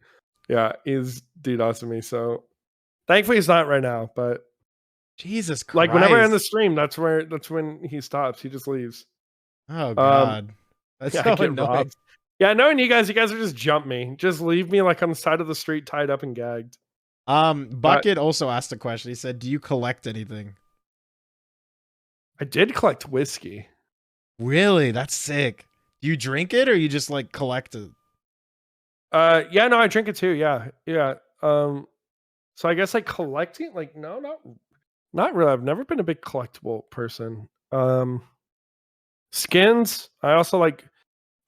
yeah, he's DDoSing me. So thankfully he's not right now. But Jesus Christ! Like whenever I end the stream, that's when he stops. He just leaves. Oh God, that's so annoying. Robbed. Yeah, knowing you guys would just jump me. Just leave me like on the side of the street, tied up and gagged. Bucket also asked a question. He said, "Do you collect anything?" I did collect whiskey. Really? That's sick. Do you drink it or you just like collect it? Yeah, no, I drink it too. Yeah. So I guess like collecting, like no, not really. I've never been a big collectible person. Skins. I also like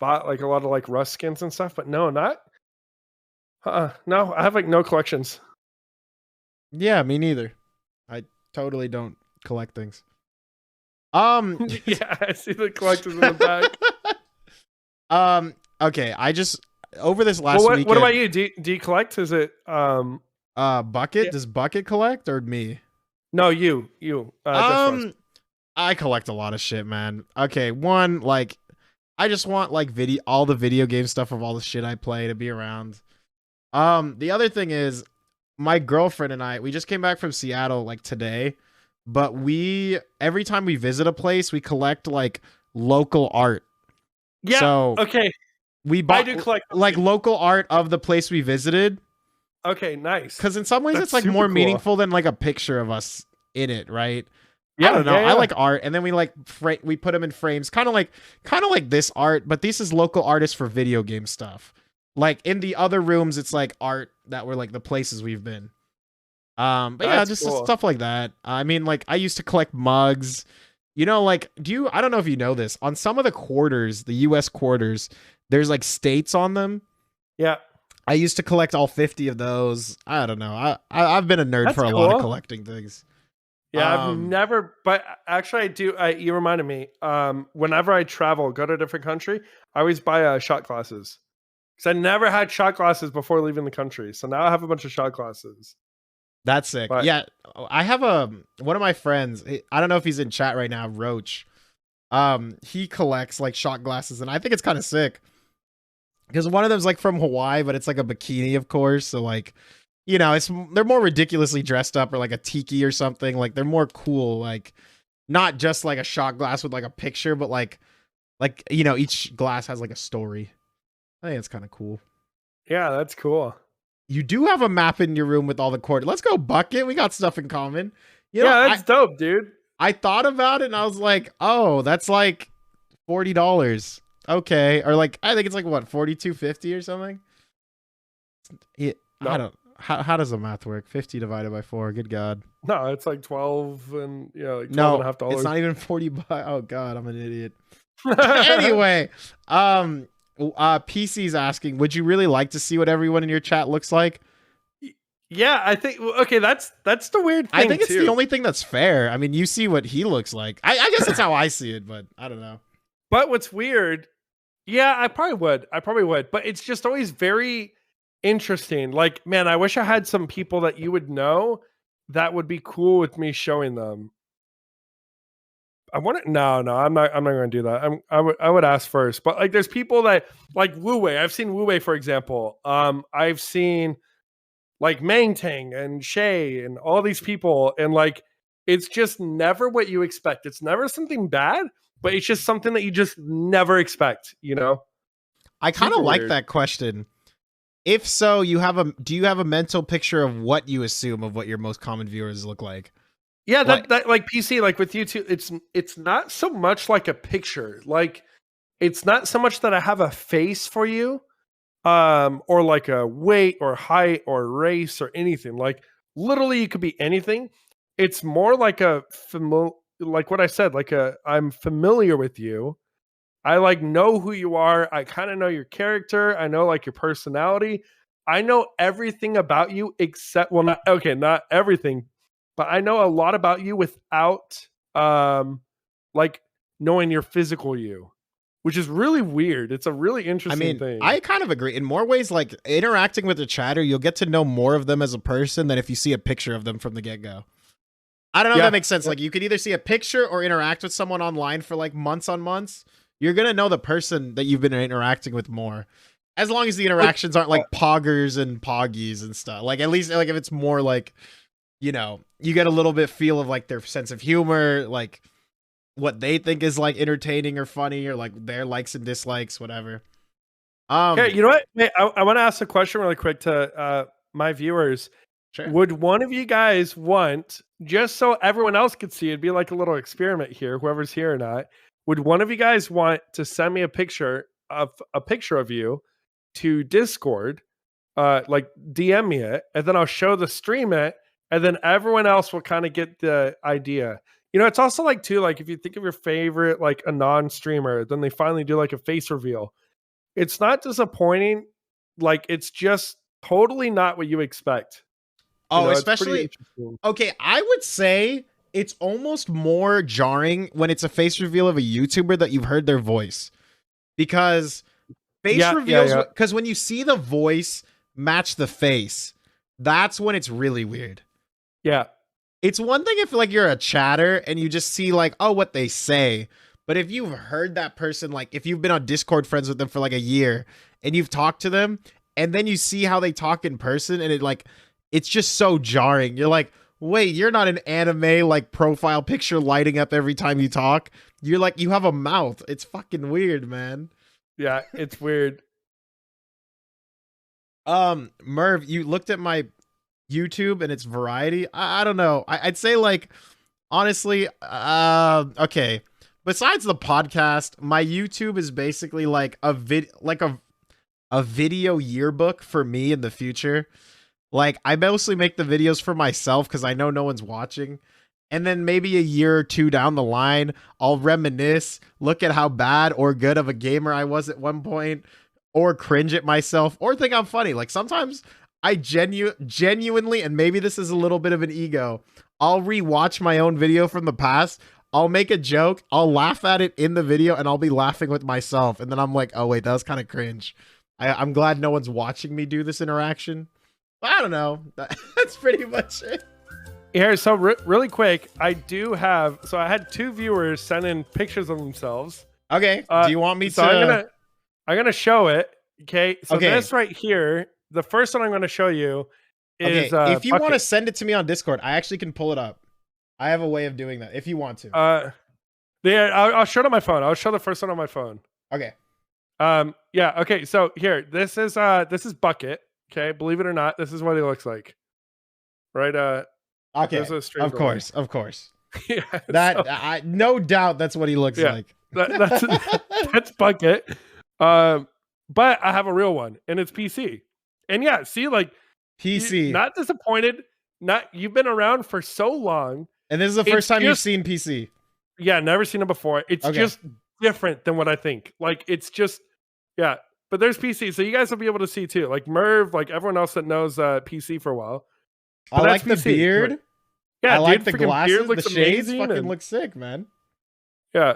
bought like a lot of like Rust skins and stuff, but no, not. No, I have like no collections. Yeah, me neither. I totally don't collect things. Yeah, I see the collectors in the back. Okay, I just over this last weekend. What about you? Do you collect? Is it Bucket? Yeah. Does Bucket collect or me? No, you. I collect a lot of shit, man. Okay, one, like I just want like all the video game stuff of all the shit I play to be around. The other thing is my girlfriend and we just came back from Seattle like today, but every time we visit a place, we collect like local art. Yeah. So okay. I do collect like local art of the place we visited. Okay, nice. Because in some ways it's like more meaningful than like a picture of us in it, right? Yeah, I don't know. Yeah. I like art, and then we like we put them in frames, kind of like this art, but this is local artists for video game stuff. Like in the other rooms, it's like art that were like the places we've been. But yeah, just stuff like that. I mean, like I used to collect mugs. Like I don't know if you know this. On some of the quarters, the US quarters, there's like states on them. Yeah. I used to collect all 50 of those. I don't know. I've been a nerd for a lot of collecting things. Yeah, I've never, but actually I do. You reminded me. Whenever I travel, go to a different country, I always buy shot glasses. Because I never had shot glasses before leaving the country. So now I have a bunch of shot glasses. That's sick. But, yeah, I have one of my friends. I don't know if he's in chat right now, Roach. He collects like shot glasses, and I think it's kind of sick. Because one of them's like from Hawaii, but it's like a bikini, of course. So like, they're more ridiculously dressed up, or like a tiki or something. Like they're more cool. Like not just like a shot glass with like a picture, but like each glass has like a story. I think it's kind of cool. Yeah, that's cool. You do have a map in your room with all the quarters. Let's go, Bucket. We got stuff in common. That's dope, dude. I thought about it and I was like, oh, that's like $40. Okay. Or like, I think it's like what, $42.50 or something? Yeah, no. I don't. How does the math work? 50 divided by 4. Good God. No, it's like 12 and like $12.50. It's not even 40 Oh God, I'm an idiot. Anyway, PC's asking, would you really like to see what everyone in your chat looks like? Yeah, I think that's the weird thing. I think it's the only thing that's fair. I mean, you see what he looks like. I guess that's how I see it, but I don't know. But what's weird, yeah, I probably would, but it's just always very interesting. Like, man, I wish I had some people that you would know that would be cool with me showing them. I'm not going to do that. I would ask first, but like, there's people that like Whyguy. I've seen Whyguy, for example. I've seen like Mangtang and Shay and all these people, and like, it's just never what you expect. It's never something bad, but it's just something that you just never expect. I kind of like that question. If so, do you have a mental picture of what you assume of what your most common viewers look like? Yeah, that like PC, like with you too, it's not so much like a picture. Like it's not so much that I have a face for you, or like a weight or height or race or anything. Like literally, you could be anything. It's more like like what I said, like I'm familiar with you. I like know who you are. I kind of know your character. I know like your personality. I know everything about you except not everything, but I know a lot about you without like knowing your physical you, which is really weird. It's a really interesting thing. I kind of agree. In more ways, like interacting with a chatter, you'll get to know more of them as a person than if you see a picture of them from the get-go. I don't know if that makes sense. Like you could either see a picture or interact with someone online for like months on months. You're going to know the person that you've been interacting with more. As long as the interactions aren't like poggers and poggies and stuff. Like at least like if it's more like, you know, you get a little bit feel of like their sense of humor, like what they think is like entertaining or funny or like their likes and dislikes, whatever. Okay, you know what? Hey, I want to ask a question really quick to my viewers. Sure. Would one of you guys want, just so everyone else could see, it'd be like a little experiment here, whoever's here or not, would one of you guys want to send me a picture of you to Discord, like DM me it, and then I'll show the stream it, and then everyone else will kind of get the idea. You know, it's also like too, like if you think of your favorite, like a non-streamer, then they finally do like a face reveal. It's not disappointing. Like it's just totally not what you expect. Oh, You know, especially, okay, I would say it's almost more jarring when it's a face reveal of a YouTuber that you've heard their voice. Because face reveals, because when you see the voice match the face, that's when it's really weird. Yeah. It's one thing if like you're a chatter and you just see like, oh, what they say. But if you've heard that person, like if you've been on Discord friends with them for like a year and you've talked to them and then you see how they talk in person and it's just so jarring. You're like, wait, you're not an anime like profile picture lighting up every time you talk. You're like, you have a mouth. It's fucking weird, man. Yeah, it's weird. Merv, you looked at my YouTube and its variety. I don't know. I'd say like, honestly, okay. Besides the podcast, my YouTube is basically like a video yearbook for me in the future. Like I mostly make the videos for myself because I know no one's watching. And then maybe a year or two down the line, I'll reminisce, look at how bad or good of a gamer I was at one point, or cringe at myself, or think I'm funny. Like sometimes I genuinely, and maybe this is a little bit of an ego, I'll rewatch my own video from the past. I'll make a joke, I'll laugh at it in the video, and I'll be laughing with myself. And then I'm like, oh wait, that was kind of cringe. I'm glad no one's watching me do this interaction. But I don't know. That's pretty much it. Here, so really quick, I had 2 viewers send in pictures of themselves. Okay. Do you want me to? I'm gonna show it. Okay. So this right here, the first one I'm gonna show you is. Okay. If you want to send it to me on Discord, I actually can pull it up. I have a way of doing that. If you want to. I'll show it on my phone. I'll show the first one on my phone. Okay. Yeah. Okay. So here, this is Bucket. Okay. Believe it or not, this is what he looks like. Right. Okay. Of course. Yeah. That no doubt that's what he looks like. That's Bucket. But I have a real one, and it's PC. And yeah, see, like PC. Not disappointed. You've been around for so long. And this is the first time you've seen PC. Yeah, never seen it before. It's just different than what I think. Like it's just but there's PC, so you guys will be able to see too. Like Merv, like everyone else that knows PC for a while. But I like the beard. Yeah, I like the freaking glasses. Beard looks the shades amazing fucking look sick, man. Yeah.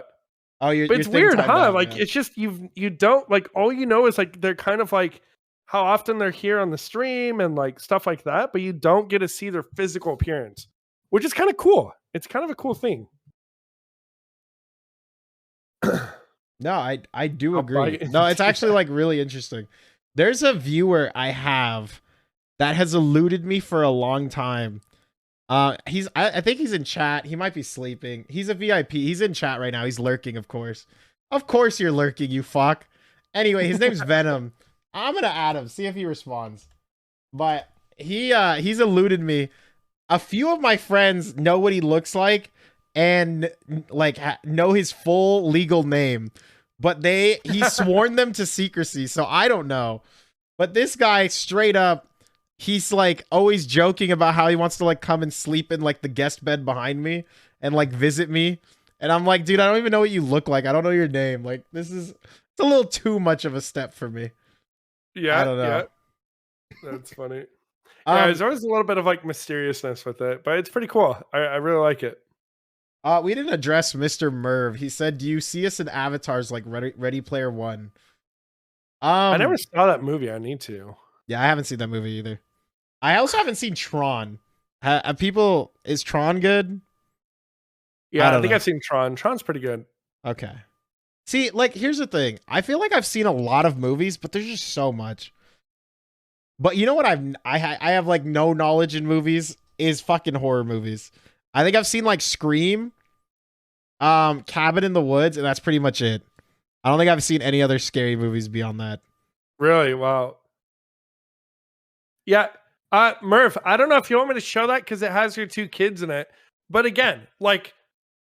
Oh, but it's weird, huh? Like it's just you don't like all you know is like they're kind of like how often they're here on the stream and like stuff like that, but you don't get to see their physical appearance, which is kind of cool. It's kind of a cool thing. No, I do agree. No, it's actually like really interesting. There's a viewer I have that has eluded me for a long time. I think he's in chat. He might be sleeping. He's a VIP. He's in chat right now. He's lurking, of course. Of course you're lurking, you fuck. Anyway, his name's Venom. I'm gonna add him, see if he responds. But he's eluded me. A few of my friends know what he looks like and like know his full legal name. but he's sworn them to secrecy, so I don't know. But this guy straight up, he's like always joking about how he wants to like come and sleep in like the guest bed behind me and like visit me. And I'm like, dude, I don't even know what you look like. I don't know your name. Like, it's a little too much of a step for me. Yeah, I don't know. Yeah. That's funny. Yeah, there's always a little bit of like mysteriousness with it, but it's pretty cool. I really like it. We didn't address Mr. Merv. He said, "Do you see us in avatars like Ready Player One?" I never saw that movie. I need to. Yeah, I haven't seen that movie either. I also haven't seen Tron. Is Tron good? Yeah, I think I've seen Tron. Tron's pretty good. Okay. See, like, here's the thing. I feel like I've seen a lot of movies, but there's just so much. But you know what I have like no knowledge in movies is fucking horror movies. I think I've seen like Scream, Cabin in the Woods, and that's pretty much it. I don't think I've seen any other scary movies beyond that. Really? Wow. Yeah. Murph, I don't know if you want me to show that because it has your 2 kids in it. But again, like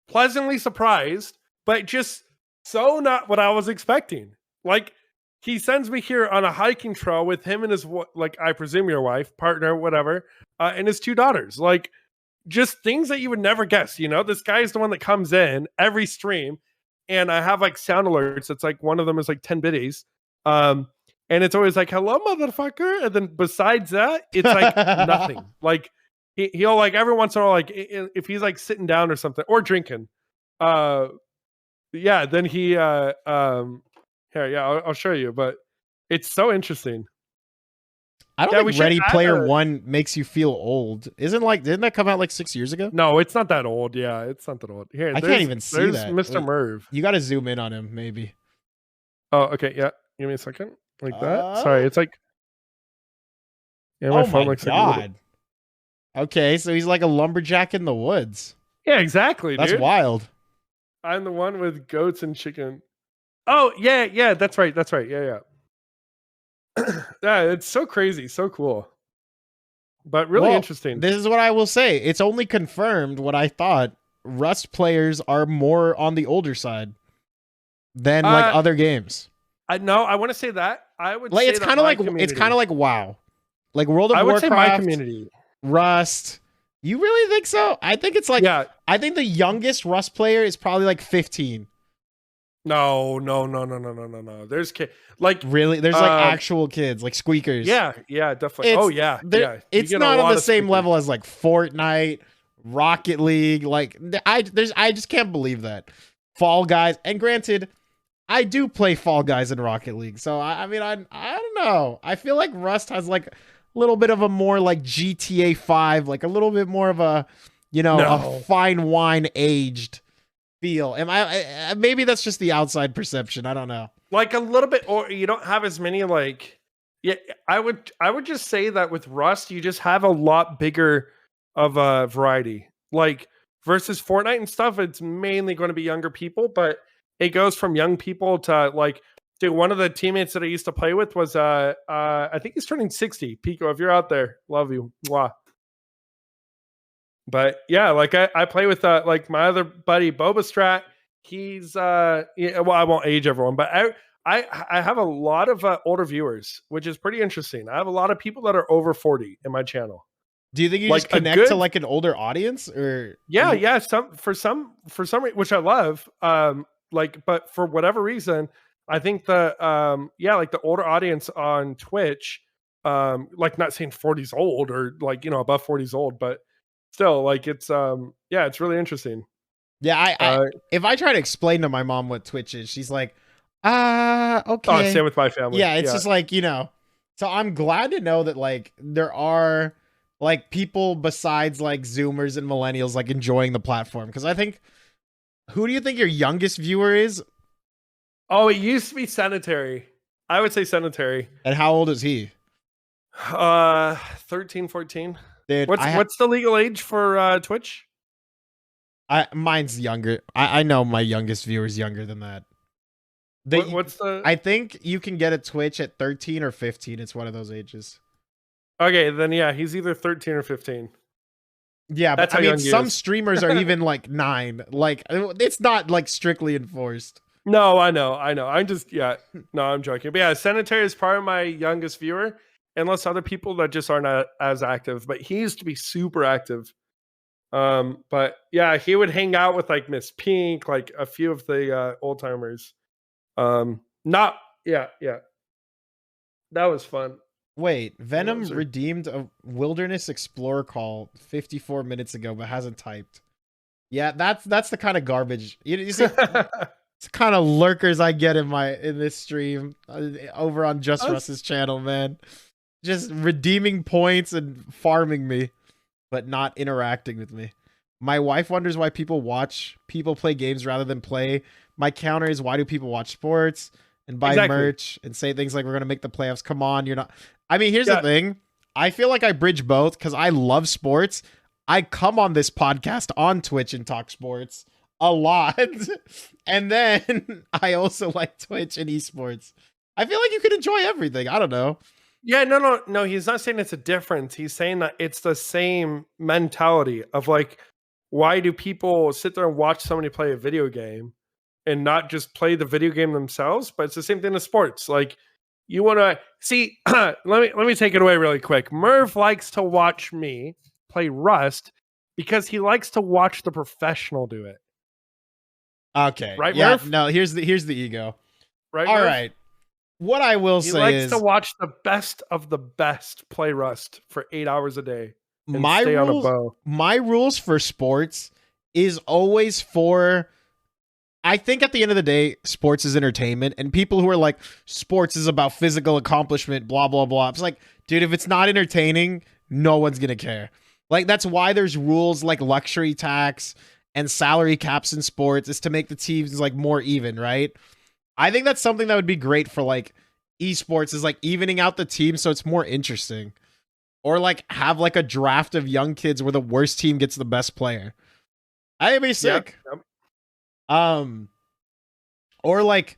pleasantly surprised, but just so not what I was expecting. Like he sends me here on a hiking trail with him and his, like, I presume your wife, partner, whatever, and his 2 daughters. Like just things that you would never guess. You know, this guy is the one that comes in every stream, and I have like sound alerts. It's like one of them is like 10 biddies. And it's always like, hello, motherfucker. And then besides that, it's like nothing. Like he'll like every once in a while, like if he's like sitting down or something or drinking, yeah, then he, here, yeah, I'll show you, but it's so interesting. I don't think Ready Player One makes you feel old. Didn't that come out like 6 years ago? No, it's not that old. Yeah, it's not that old. Here, I can't even see that. Mr. Merv. You got to zoom in on him, maybe. Oh, okay. Yeah. Give me a second. Like that. Sorry, it's like. Yeah, my phone looks God. Okay, so he's like a lumberjack in the woods. Yeah, exactly. That's dude. wild. I'm the one with goats and chicken. Oh, yeah. That's right. Yeah. Yeah, it's so crazy, so cool. But really interesting. This is what I will say. It's only confirmed what I thought. Rust players are more on the older side than like other games. No, I want to say that. I would like say it's kind of like community. It's kind of like WoW. Like World of Warcraft. I would say my community. Rust. You really think so? I think it's like I think the youngest Rust player is probably like 15. No. There's like really there's like actual kids, like squeakers. Yeah, definitely. It's not on the same level as like Fortnite, Rocket League. Like I just can't believe that. Fall Guys, and granted, I do play Fall Guys in Rocket League. So I mean I don't know. I feel like Rust has like a little bit of a more like GTA 5, like a little bit more of a, a fine wine aged feel. Maybe that's just the outside perception. I don't know. Like a little bit, or you don't have as many like. Yeah, I would just say that with Rust, you just have a lot bigger of a variety. Like versus Fortnite and stuff, it's mainly going to be younger people, but it goes from young people to like. Dude, one of the teammates that I used to play with was I think he's turning 60. Pico, if you're out there, love you. Mwah. But yeah, like I play with like my other buddy Boba Strat. He's well, I won't age everyone, but I have a lot of older viewers, which is pretty interesting. I have a lot of people that are over 40 in my channel. Do you think you like just connect to like an older audience, or yeah, for some which I love. Like, but for whatever reason, I think the like the older audience on Twitch, like not saying 40's old or like above 40's old, but still like it's it's really interesting. Yeah, I if I try to explain to my mom what Twitch is, she's like, okay. Oh, same with my family. Yeah, it's just like, So I'm glad to know that like there are like people besides like Zoomers and millennials like enjoying the platform, because I think, who do you think your youngest viewer is? Oh, it used to be Sanitary. I would say Sanitary. And how old is he? 13, 14. Dude, what's the legal age for Twitch? Mine's younger. I know my youngest viewer is younger than that. What's the? I think you can get a Twitch at 13 or 15. It's one of those ages. Okay, then yeah, he's either 13 or 15. Yeah, but I mean, some streamers are even like 9. Like, it's not like strictly enforced. No, I know. I'm just no, I'm joking. But yeah, Sanitary is probably my youngest viewer, unless other people that just aren't as active. But he used to be super active. But yeah, he would hang out with like Miss Pink, like a few of the old timers. Not yeah. That was fun. Wait, What Venom was redeemed a Wilderness Explorer call 54 minutes ago, but hasn't typed. Yeah, that's the kind of garbage. You see, there? it's the kind of lurkers I get in this stream over on Just Us? Russ's channel, man. Just redeeming points and farming me, but not interacting with me. My wife wonders why people watch people play games rather than play. My counter is, why do people watch sports and buy Exactly. merch and say things like we're gonna make the playoffs? Come on, you're not. I mean, here's Yeah. the thing. I feel like I bridge both because I love sports. I come on this podcast on Twitch and talk sports a lot. And then I also like Twitch and esports. I feel like you can enjoy everything. I don't know. Yeah, no. He's not saying it's a difference. He's saying that it's the same mentality of like, why do people sit there and watch somebody play a video game and not just play the video game themselves? But it's the same thing as sports. Like, you want to see. let me take it away really quick. Merv likes to watch me play Rust because he likes to watch the professional do it. Okay. Right, Yeah. Murph? No. Here's the ego. Right. All Murph? right. What I will He say likes is to watch the best of the best play Rust for 8 hours a day and my stay on a rules. bow. My rules for sports is always for. I think at the end of the day, sports is entertainment, and people who are like, sports is about physical accomplishment, blah blah blah. It's like, dude, if it's not entertaining, no one's gonna care. Like, that's why there's rules like luxury tax and salary caps in sports, is to make the teams like more even, right? I think that's something that would be great for like esports, is like evening out the team so it's more interesting. Or like have like a draft of young kids where the worst team gets the best player. I'd be sick. Yep. Or like,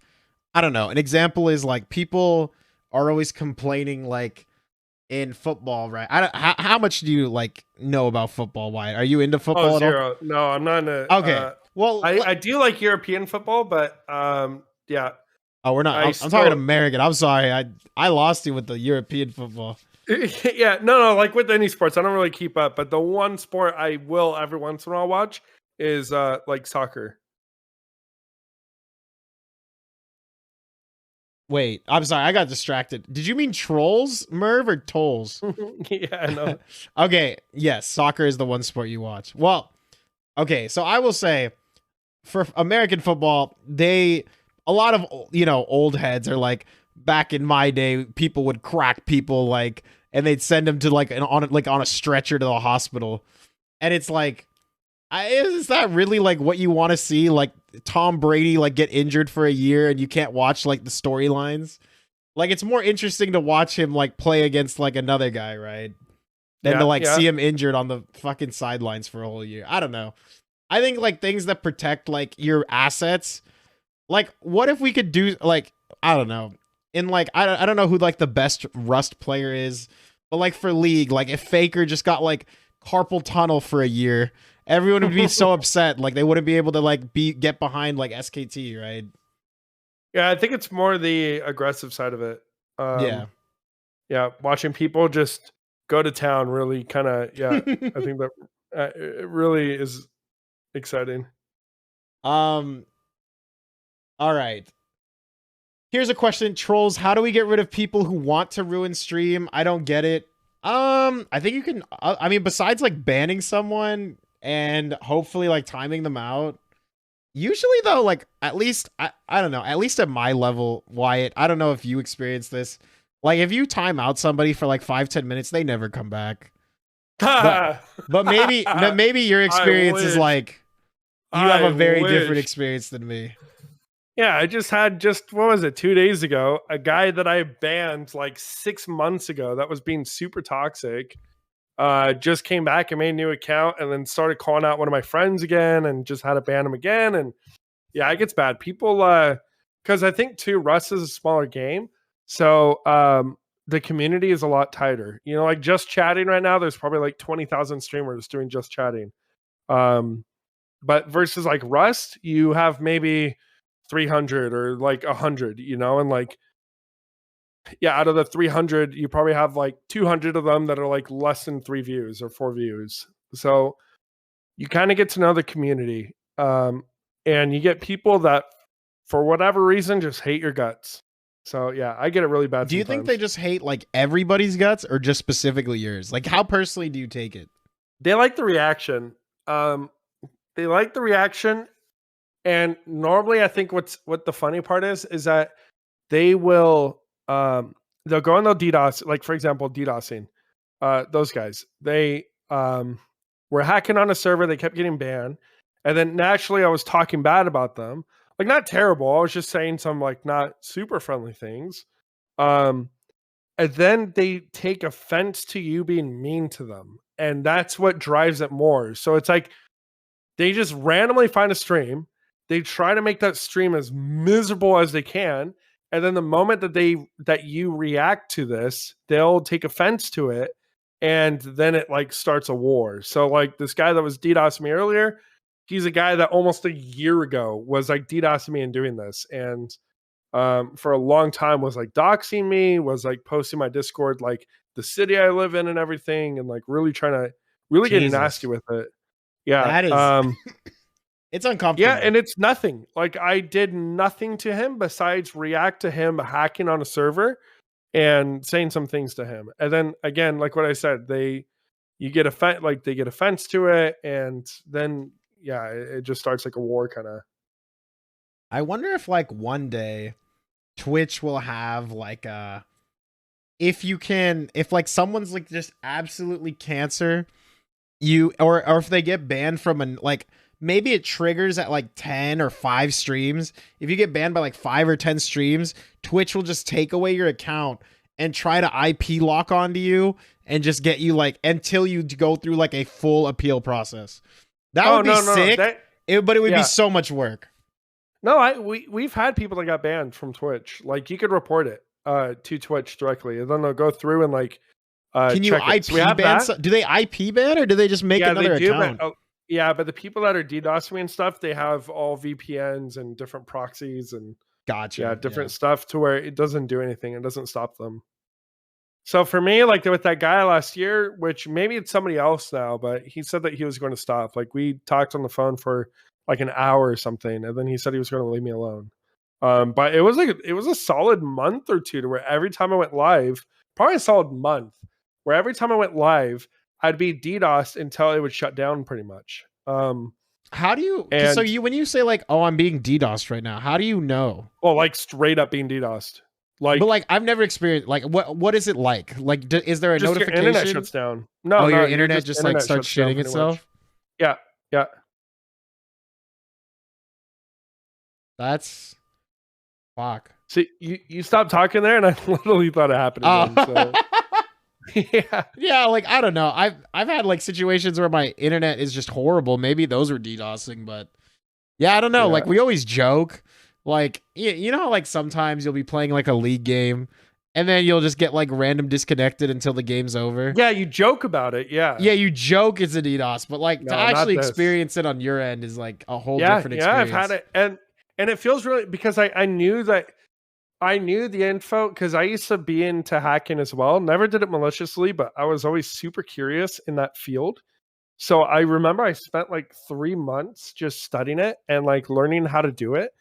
I don't know. An example is like, people are always complaining like in football, right? How much do you like know about football? Why are you into football at all? Zero. No, I'm not. Okay. Well, I do like European football, but yeah. Oh, we're not. I'm talking American. I'm sorry. I lost you with the European football. Yeah, no. Like with any sports, I don't really keep up. But the one sport I will every once in a while watch is like soccer. Wait, I'm sorry. I got distracted. Did you mean trolls, Merv, or tolls? Yeah, I know. Okay. Yes, soccer is the one sport you watch. Well, okay. So I will say, for American football, a lot of, old heads are like, back in my day, people would crack people like, and they'd send them to like on a stretcher to the hospital, and it's like, is that really like what you want to see? Like Tom Brady like get injured for a year and you can't watch like the storylines? Like, it's more interesting to watch him like play against like another guy, right? Than to see him injured on the fucking sidelines for a whole year. I don't know. I think like things that protect like your assets. Like, what if we could do like, I don't know. In like, I don't know who like the best Rust player is, but like for League, like if Faker just got like carpal tunnel for a year, everyone would be so upset. Like, they wouldn't be able to like get behind like SKT, right? Yeah, I think it's more the aggressive side of it. Yeah, watching people just go to town really kind of, I think that it really is exciting. All right. Here's a question, trolls. How do we get rid of people who want to ruin stream? I don't get it. I think you can. I mean, besides like banning someone and hopefully like timing them out. Usually though, like at least I don't know. At least at my level, Wyatt. I don't know if you experience this. Like, if you time out somebody for like 5-10 minutes, they never come back. But maybe your experience is like, you have a very different experience than me. Yeah, I just had what was it, 2 days ago, a guy that I banned like 6 months ago that was being super toxic, just came back and made a new account and then started calling out one of my friends again and just had to ban him again. And yeah, it gets bad. People, because I think too, Rust is a smaller game. So the community is a lot tighter. You know, like just chatting right now, there's probably like 20,000 streamers doing just chatting. But versus like Rust, you have maybe 300 or like 100, and like, yeah, out of the 300, you probably have like 200 of them that are like less than 3 views or 4 views. So you kind of get to know the community. And you get people that, for whatever reason, just hate your guts. So yeah, I get it really bad. Do you think they just hate like everybody's guts or just specifically yours? Like, how personally do you take it? They like the reaction. They like the reaction. And normally I think what the funny part is that they will they'll go and they'll DDoS, like for example, DDoSing. Those guys. They were hacking on a server, they kept getting banned. And then naturally I was talking bad about them. Like not terrible. I was just saying some like not super friendly things. And then they take offense to you being mean to them. And that's what drives it more. So it's like they just randomly find a stream. They try to make that stream as miserable as they can. And then the moment that you react to this, they'll take offense to it. And then it like starts a war. So like this guy that was DDoSing me earlier, he's a guy that almost a year ago was like DDoSing me and doing this. And for a long time was like doxing me, was like posting my Discord, like the city I live in and everything. And like really trying to getting nasty with it. Yeah. That is, it's uncomfortable. Yeah. And it's nothing. Like I did nothing to him besides react to him hacking on a server and saying some things to him. And then again, like what I said, they get offense to it. And then, yeah, it just starts like a war kind of. I wonder if like one day Twitch will have like if like someone's like just absolutely cancer, or if they get banned from like maybe it triggers at like 10 or 5 streams. If you get banned by like 5 or 10 streams, Twitch will just take away your account and try to IP lock onto you and just get you like until you go through like a full appeal process. That would be sick, but it would be so much work. No, we've had people that got banned from Twitch. Like you could report it to Twitch directly, and then they'll go through and like can you IP ban? Do they IP ban or do they just make another account? Yeah, but the people that are DDoSing and stuff, they have all VPNs and different proxies and different stuff to where it doesn't do anything. It doesn't stop them. So for me, like with that guy last year, which maybe it's somebody else now, but he said that he was going to stop. Like we talked on the phone for like an hour or something, and then he said he was going to leave me alone. But it was a solid month or two to where every time I went live, probably a solid month, where every time I went live, I'd be DDoSed until it would shut down pretty much. How do you, when you say like, oh, I'm being DDoSed right now, how do you know? Well, like straight up being DDoSed. Like, but like I've never experienced like what is it like? Like is there a notification? Your internet shuts down. No, your internet just like starts shitting itself. Yeah. That's fuck. See, you stopped talking there, and I literally thought it happened again. So. Yeah. Like I don't know. I've had like situations where my internet is just horrible. Maybe those were DDoSing, but yeah, I don't know. Yeah. Like we always joke. Like, you know how like sometimes you'll be playing like a league game and then you'll just get like random disconnected until the game's over. Yeah, you joke about it. Yeah, you joke it's a DDoS, but like to actually experience it on your end is like a whole different experience. Yeah, I've had it, and it feels really, because I knew the info, because I used to be into hacking as well. Never did it maliciously, but I was always super curious in that field. So I remember I spent like 3 months just studying it and like learning how to do it.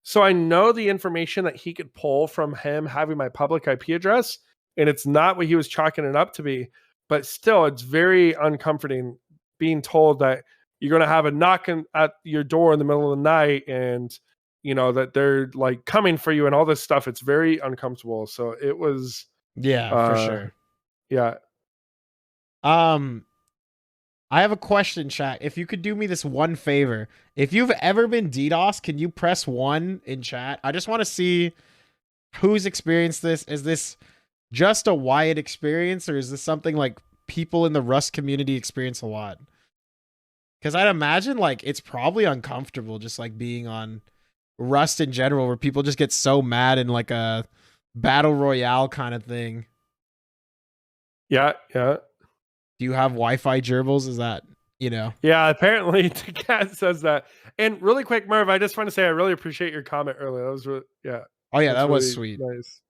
So I know the information that he could pull from him having my public IP address, and it's not what he was chalking it up to be, but still it's very uncomforting being told that you're going to have a knock at your door in the middle of the night and you know that they're like coming for you and all this stuff. It's very uncomfortable. So it was, for sure. Yeah. I have a question, chat. If you could do me this one favor, if you've ever been DDoS, can you press 1 in chat? I just want to see who's experienced this. Is this just a Wyatt experience, or is this something like people in the Rust community experience a lot? Because I'd imagine like it's probably uncomfortable just like being on Rust in general, where people just get so mad in like a battle royale kind of thing. Yeah. Do you have Wi-Fi gerbils? Is that you know. Yeah, apparently the cat says that. And really quick, Merv, I just want to say I really appreciate your comment earlier. That was really, Oh yeah, that's that was really sweet. nice.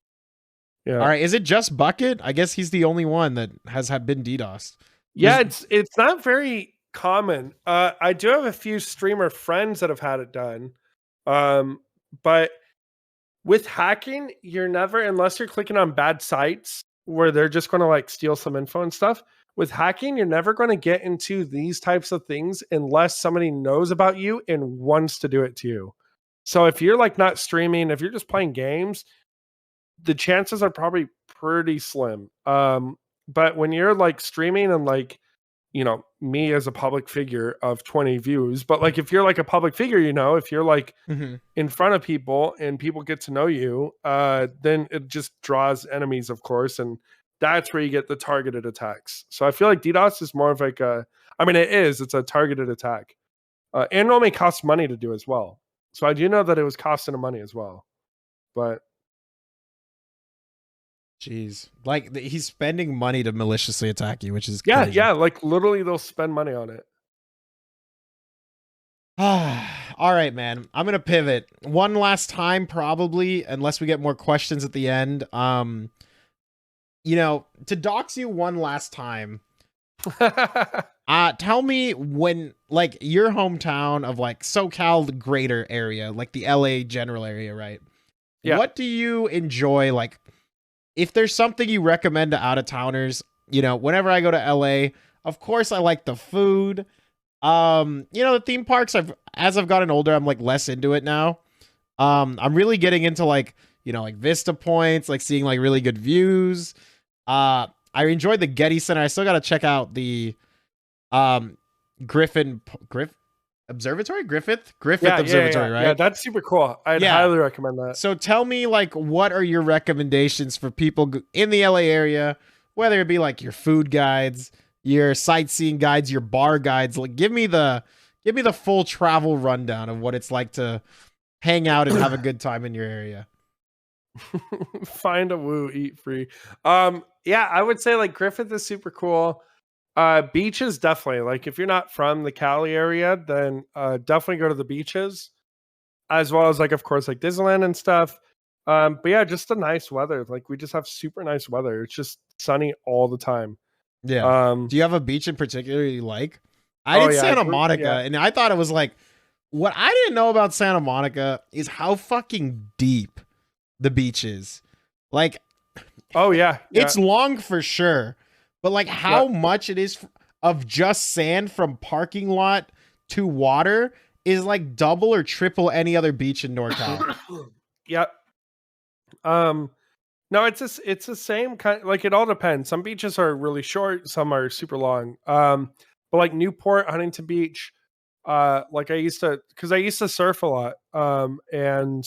Yeah. All right, is it just Bucket? I guess he's the only one that has been DDoSed. Yeah, it's not very common. I do have a few streamer friends that have had it done. But with hacking, you're never, unless you're clicking on bad sites where they're just going to like steal some info and stuff. With hacking, you're never going to get into these types of things unless somebody knows about you and wants to do it to you. So if you're like not streaming, if you're just playing games, the chances are probably pretty slim. But when you're like streaming and like, you know, me as a public figure of 20 views, but like if you're like a public figure, you know, if you're like in front of people and people get to know you, then it just draws enemies, of course, and that's where you get the targeted attacks. So I feel like DDoS is more of like it's a targeted attack, and normally costs money to do as well. So I do know that it was costing them money as well, but jeez, like he's spending money to maliciously attack you, which is yeah, crazy. yeah, like literally they'll spend money on it. All right, man. I'm gonna pivot one last time, probably, unless we get more questions at the end. You know, to dox you one last time. Tell me when, like, your hometown of like SoCal, the greater area, like the LA general area, right? Yeah. What do you enjoy? Like, if there's something you recommend to out of towners, you know, whenever I go to LA, of course I like the food. You know, the theme parks, as I've gotten older, I'm like less into it now. I'm really getting into like, you know, like Vista Points, like seeing like really good views. I enjoyed the Getty Center. I still got to check out the Griffith Observatory, Griffith Observatory, right? Yeah, that's super cool. I'd highly recommend that. So tell me, like, what are your recommendations for people in the LA area, whether it be like your food guides, your sightseeing guides, your bar guides? Like, give me the full travel rundown of what it's like to hang out and have a good time in your area. Find a woo, eat free. Yeah, I would say like Griffith is super cool. Beaches, definitely. Like if you're not from the Cali area, then definitely go to the beaches, as well as like, of course, like Disneyland and stuff. But yeah, just the nice weather. Like we just have super nice weather. It's just sunny all the time. Yeah. Do you have a beach in particular you like? I did Santa Monica, and I thought it was like, what I didn't know about Santa Monica is how fucking deep the beach is. Like, oh yeah. It's long for sure. But like how much it is of just sand from parking lot to water is like double or triple any other beach in NorCal. Yep. No, it's the same kind. Like it all depends. Some beaches are really short, some are super long. But like Newport, Huntington Beach, like I used to surf a lot. And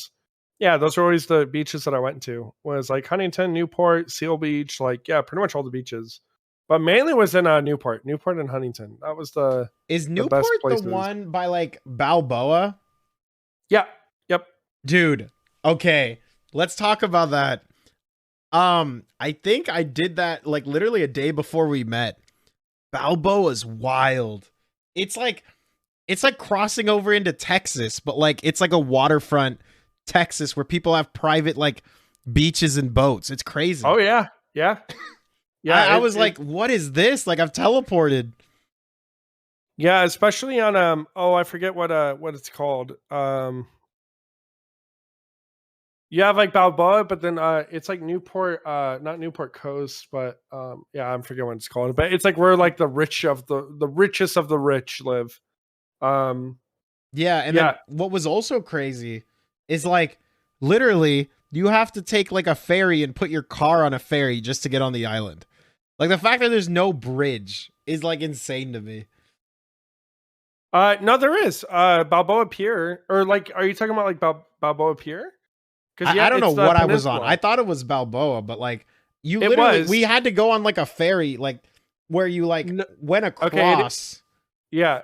yeah, those are always the beaches that I went to. Was like Huntington, Newport, Seal Beach, like yeah, pretty much all the beaches. But mainly was in Newport and Huntington. That was Is Newport the one by like Balboa? Yeah. Yep. Dude. Okay. Let's talk about that. I think I did that like literally a day before we met. Balboa's wild. It's like crossing over into Texas, but like it's like a waterfront Texas where people have private like beaches and boats. It's crazy. Oh yeah. Yeah. Yeah, I was like, what is this? Like I've teleported. Yeah, especially on I forget what it's called. You have like Balboa, but then it's like Newport, not Newport Coast, but yeah, I forget what it's called. But it's like where like the richest of the rich live. Yeah, and then what was also crazy is like literally you have to take like a ferry and put your car on a ferry just to get on the island. Like the fact that there's no bridge is like insane to me. No, there is Balboa Pier, or like, are you talking about like Balboa Pier? Because I don't know what I was on. I thought it was Balboa, but like we had to go on like a ferry, like where you like went across. Okay, yeah,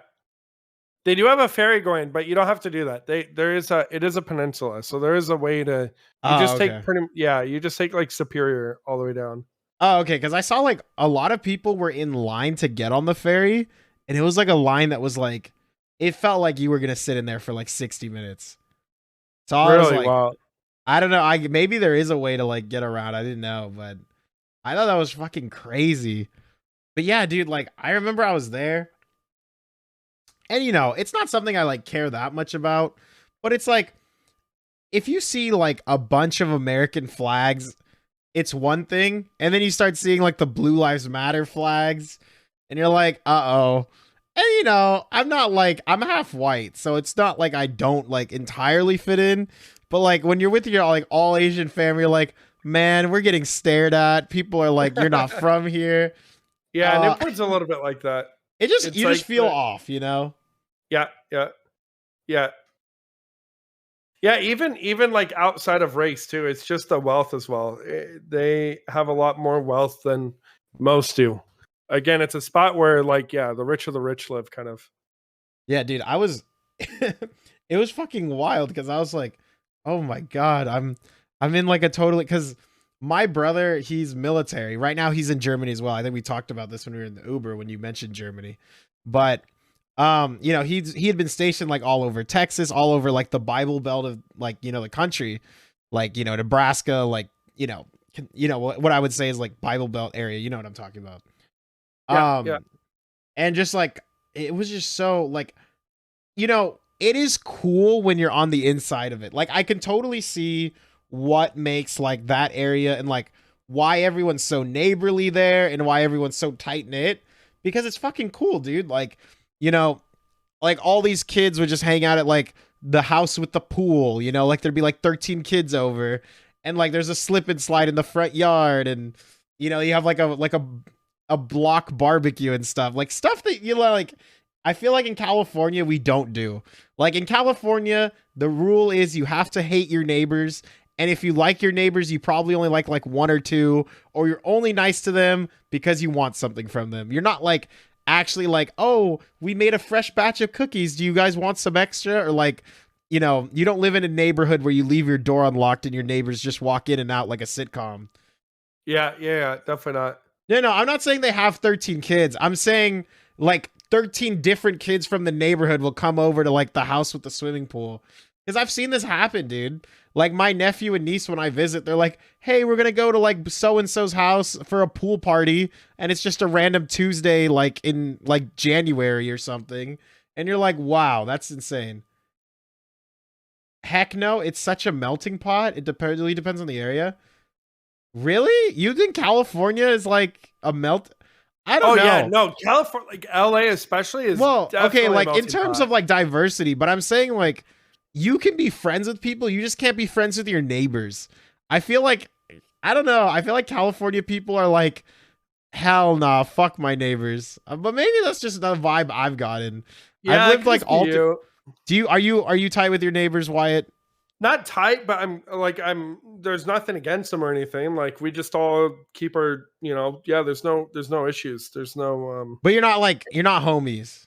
they do have a ferry going, but you don't have to do that. It is a peninsula, so there is a way to you just take like Superior all the way down. Oh, okay. Because I saw like a lot of people were in line to get on the ferry, and it was like a line that was like, it felt like you were gonna sit in there for like 60 minutes. So I was Really? like, Wow. I don't know. Maybe there is a way to like get around. I didn't know, but I thought that was fucking crazy. But yeah, dude, like I remember I was there, and it's not something I like care that much about, but it's like if you see like a bunch of American flags, it's one thing, and then you start seeing like the Blue Lives Matter flags, and you're like, uh-oh. And I'm half white, so it's not like I don't like entirely fit in, but like when you're with your like all Asian family, you're like, man, we're getting stared at. People are like, you're not from here. Yeah, Newport's a little bit like that. You It's just feel off, Yeah, yeah, yeah. Yeah, even like outside of race too, it's just the wealth as well. They have a lot more wealth than most do. Again, it's a spot where like, yeah, the rich of the rich live kind of. Yeah, dude, I was it was fucking wild because I was like, oh my god, I'm in like a totally because my brother, he's military. Right now he's in Germany as well. I think we talked about this when we were in the Uber when you mentioned Germany. But he had been stationed like all over Texas, all over like the Bible Belt of like, the country, like, Nebraska, like, what I would say is like Bible Belt area, you know what I'm talking about. Yeah. And just like it was just so like, it is cool when you're on the inside of it. Like I can totally see what makes like that area and like why everyone's so neighborly there and why everyone's so tight knit, because it's fucking cool, dude. Like, like all these kids would just hang out at like the house with the pool, like there'd be like 13 kids over, and like there's a slip and slide in the front yard, and you have like a block barbecue and stuff that like I feel like in California we don't do. Like in California, the rule is you have to hate your neighbors, and if you like your neighbors, you probably only like one or two, or you're only nice to them because you want something from them. You're not like actually like, oh, we made a fresh batch of cookies, do you guys want some extra? Or like, you don't live in a neighborhood where you leave your door unlocked and your neighbors just walk in and out like a sitcom. Yeah, definitely not. No, I'm not saying they have 13 kids. I'm saying like 13 different kids from the neighborhood will come over to like the house with the swimming pool. Because I've seen this happen, dude. Like my nephew and niece, when I visit, they're like, hey, we're going to go to like so-and-so's house for a pool party. And it's just a random Tuesday, like in like January or something. And you're like, wow, that's insane. Heck no, it's such a melting pot. It really depends on the area. Really? You think California is like a melt? I don't know. Yeah, no, California, like LA especially is okay, like in terms pot. of like diversity, but I'm saying like you can be friends with people, you just can't be friends with your neighbors. I feel like I don't know. I feel like California people are like, hell nah, fuck my neighbors. But maybe that's just the vibe I've gotten. Yeah, I've lived like all. Are you tight with your neighbors, Wyatt? Not tight, but I'm there's nothing against them or anything. Like we just all keep our, there's no issues. There's no But you're not homies.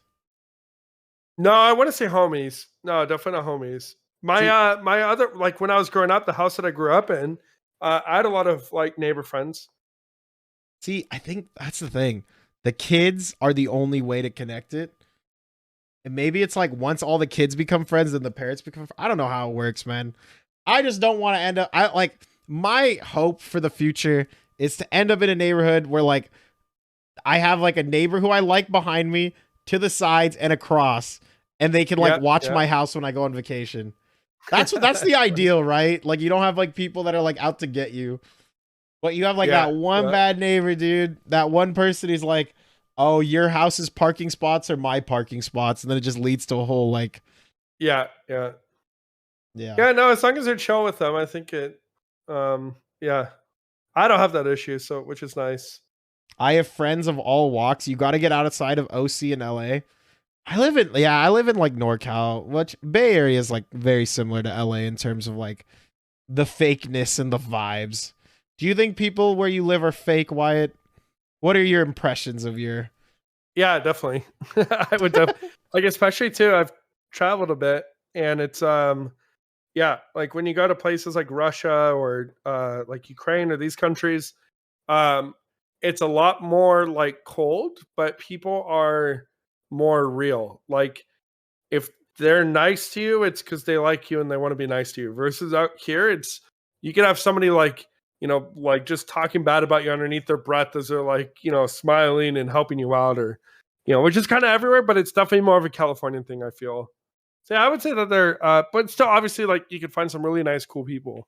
No, I want to say homies. No, definitely not homies. My other, like when I was growing up, the house that I grew up in, I had a lot of like neighbor friends. See, I think that's the thing. The kids are the only way to connect it. And maybe it's like once all the kids become friends, then the parents become I don't know how it works, man. I just don't want to end up my hope for the future is to end up in a neighborhood where like I have like a neighbor who I like behind me, to the sides and across, and they can like watch my house when I go on vacation. That's the ideal, right? Like you don't have like people that are like out to get you. But you have like that one bad neighbor, dude. That one person is like, oh, your house's parking spots are my parking spots, and then it just leads to a whole like yeah. No, as long as they're chill with them, I think it I don't have that issue, so which is nice. I have friends of all walks. You got to get outside of OC in LA. I live in like NorCal, which Bay Area is like very similar to LA in terms of like the fakeness and the vibes. Do you think people where you live are fake, Wyatt? What are your impressions of your? Yeah, definitely. I would like, especially too. I've traveled a bit, and it's like when you go to places like Russia or like Ukraine or these countries, it's a lot more like cold, but people are more real. Like if they're nice to you, it's because they like you and they want to be nice to you. Versus out here, it's you can have somebody like, like just talking bad about you underneath their breath as they're like, smiling and helping you out, or which is kind of everywhere, but it's definitely more of a Californian thing, I feel. So yeah, I would say that they're but still obviously like you could find some really nice, cool people.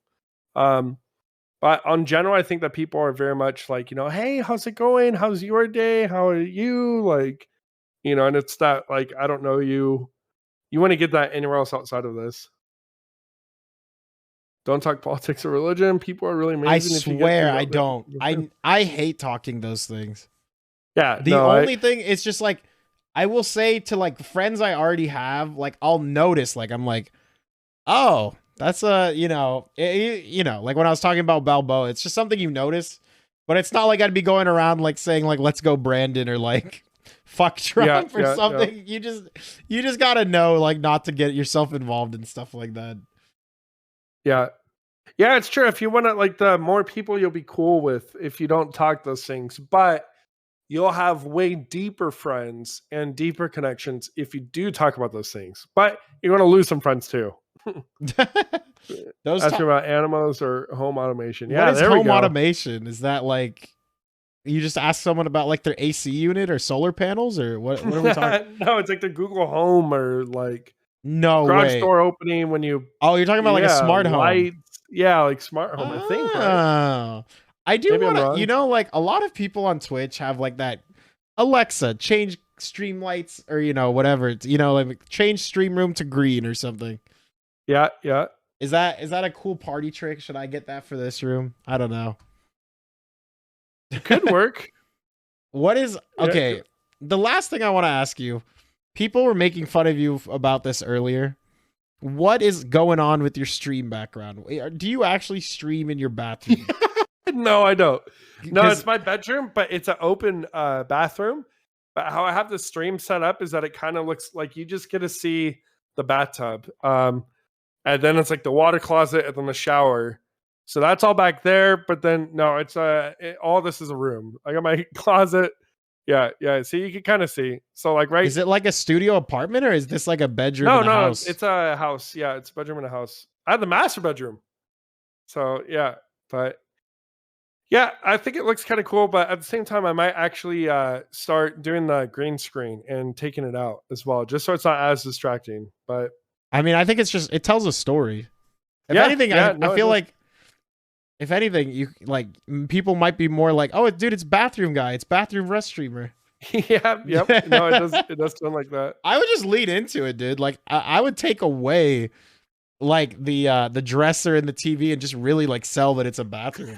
But on general, I think that people are very much like, hey, how's it going? How's your day? How are you? Like, and it's that like, I don't know you. You want to get that anywhere else outside of this. Don't talk politics or religion. People are really amazing. I swear I don't. I hate talking those things. Yeah. The only thing is just like, I will say to like friends I already have, like I'll notice, like I'm like, oh, that's like when I was talking about Balboa, it's just something you notice, but it's not like I'd be going around like saying like, let's go Brandon or like fuck Trump or something. Yeah. You just gotta know like not to get yourself involved in stuff like that. Yeah. Yeah, it's true. If you want to like the more people you'll be cool with if you don't talk those things, but you'll have way deeper friends and deeper connections if you do talk about those things. But you're going to lose some friends too. Asking about animals or home automation. Yeah, what is home automation? Is that like you just ask someone about like their AC unit or solar panels or what are we talking? No, it's like the Google Home or like garage door opening when you. Oh, you're talking about like a smart home. Yeah, like smart home. I think. Right? I do want to. Like a lot of people on Twitch have like that. Alexa, change stream lights or whatever. It's, like change stream room to green or something. Yeah, yeah. Is that a cool party trick? Should I get that for this room? I don't know. It could work. Okay? The last thing I want to ask you. People were making fun of you about this earlier. What is going on with your stream background? Do you actually stream in your bathroom? No, I don't. No, it's my bedroom, but it's an open bathroom. But how I have the stream set up is that it kind of looks like you just get to see the bathtub. And then it's like the water closet and then the shower. So that's all back there. But then, no, it's all this is a room. I got my closet. Yeah. So you can kind of see. So like, right. Is it like a studio apartment or is this like a bedroom in a house? It's a house. Yeah, it's a bedroom in a house. I have the master bedroom. So yeah, but yeah, I think it looks kind of cool. But at the same time, I might actually start doing the green screen and taking it out as well, just so it's not as distracting. But I mean, I think it tells a story. If anything, I feel like if anything, you like people might be more like, oh, dude, it's bathroom guy, it's bathroom rest streamer. Yep. No, it does sound like that. I would just lead into it, dude. Like I would take away like the dresser and the TV and just really like sell that it's a bathroom.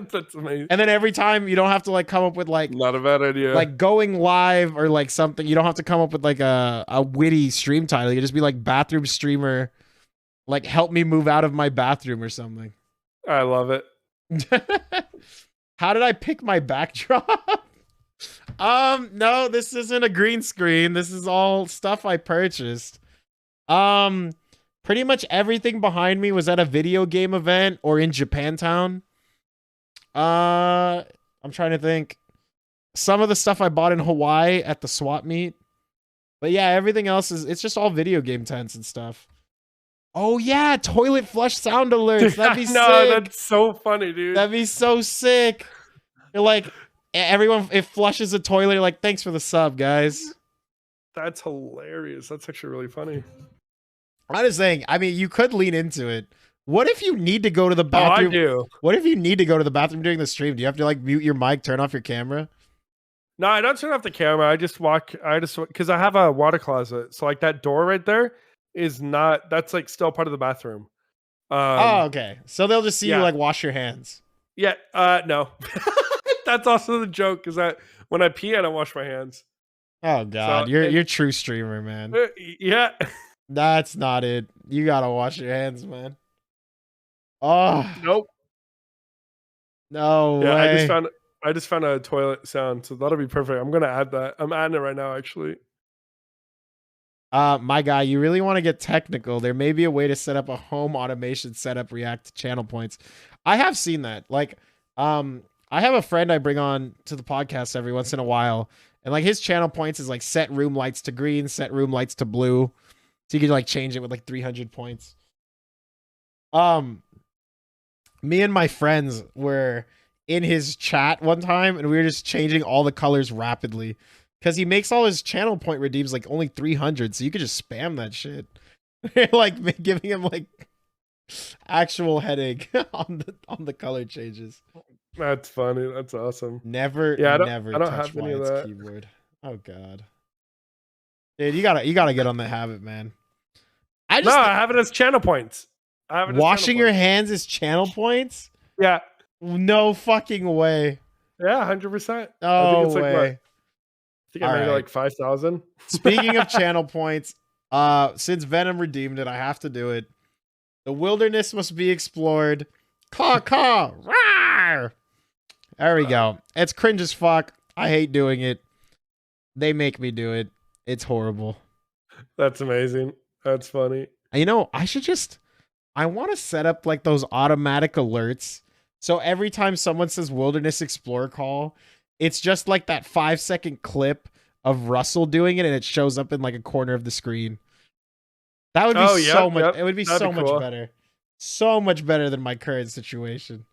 That's amazing. And then every time you don't have to like come up with like not a bad idea. Like going live or like something. You don't have to come up with like a witty stream title. You just be like bathroom streamer, like help me move out of my bathroom or something. I love it. How did I pick my backdrop? No, this isn't a green screen. This is all stuff I purchased. Pretty much everything behind me was at a video game event or in Japantown. I'm trying to think. Some of the stuff I bought in Hawaii at the swap meet. But yeah, everything else it's just all video game tents and stuff. Oh yeah, toilet flush sound alerts. That'd be sick. No, that's so funny, dude. That'd be so sick. You're like, everyone, it flushes a toilet. You're like, thanks for the sub, guys. That's hilarious. That's actually really funny. I'm just saying, I mean, you could lean into it. What if you need to go to the bathroom? I do. What if you need to go to the bathroom during the stream? Do you have to like mute your mic, turn off your camera? No, I don't turn off the camera. I just because I have a water closet. So like that door right there is not, that's like still part of the bathroom. Okay. So they'll just see you like wash your hands. Yeah. No. That's also the joke, is that when I pee, I don't wash my hands. Oh God, so, you're true streamer, man. Yeah. That's not it. You gotta wash your hands, man. Oh. Nope. No way. I just found a toilet sound, so that'll be perfect. I'm gonna add that. I'm adding it right now, actually. My guy, you really want to get technical. There may be a way to set up a home automation setup react to channel points. I have seen that. Like, I have a friend I bring on to the podcast every once in a while, And like his channel points is like set room lights to green, set room lights to blue. So you can like change it with like 300 points. Me and my friends were in his chat one time and we were just changing all the colors rapidly because he makes all his channel point redeems like only 300, so you could just spam that shit. Like giving him like actual headache on the color changes. That's funny. That's awesome. Never I don't touch have any of Wyatt's that. keyboard. Oh god. Dude, you gotta get on the habit, man. I have it as channel points. Washing your hands is channel points? Yeah. No fucking way. Yeah, 100%. Oh way. I think I made it like 5,000. Speaking of channel points, since Venom redeemed it, I have to do it. The wilderness must be explored. Caw caw. Rawr! There we go. It's cringe as fuck. I hate doing it. They make me do it. It's horrible. That's amazing. That's funny. You know, I want to set up like those automatic alerts. So every time someone says Wilderness Explorer call, it's just like that 5-second clip of Russell doing it and it shows up in like a corner of the screen. That would be so much. It would be so much better. So much better than my current situation.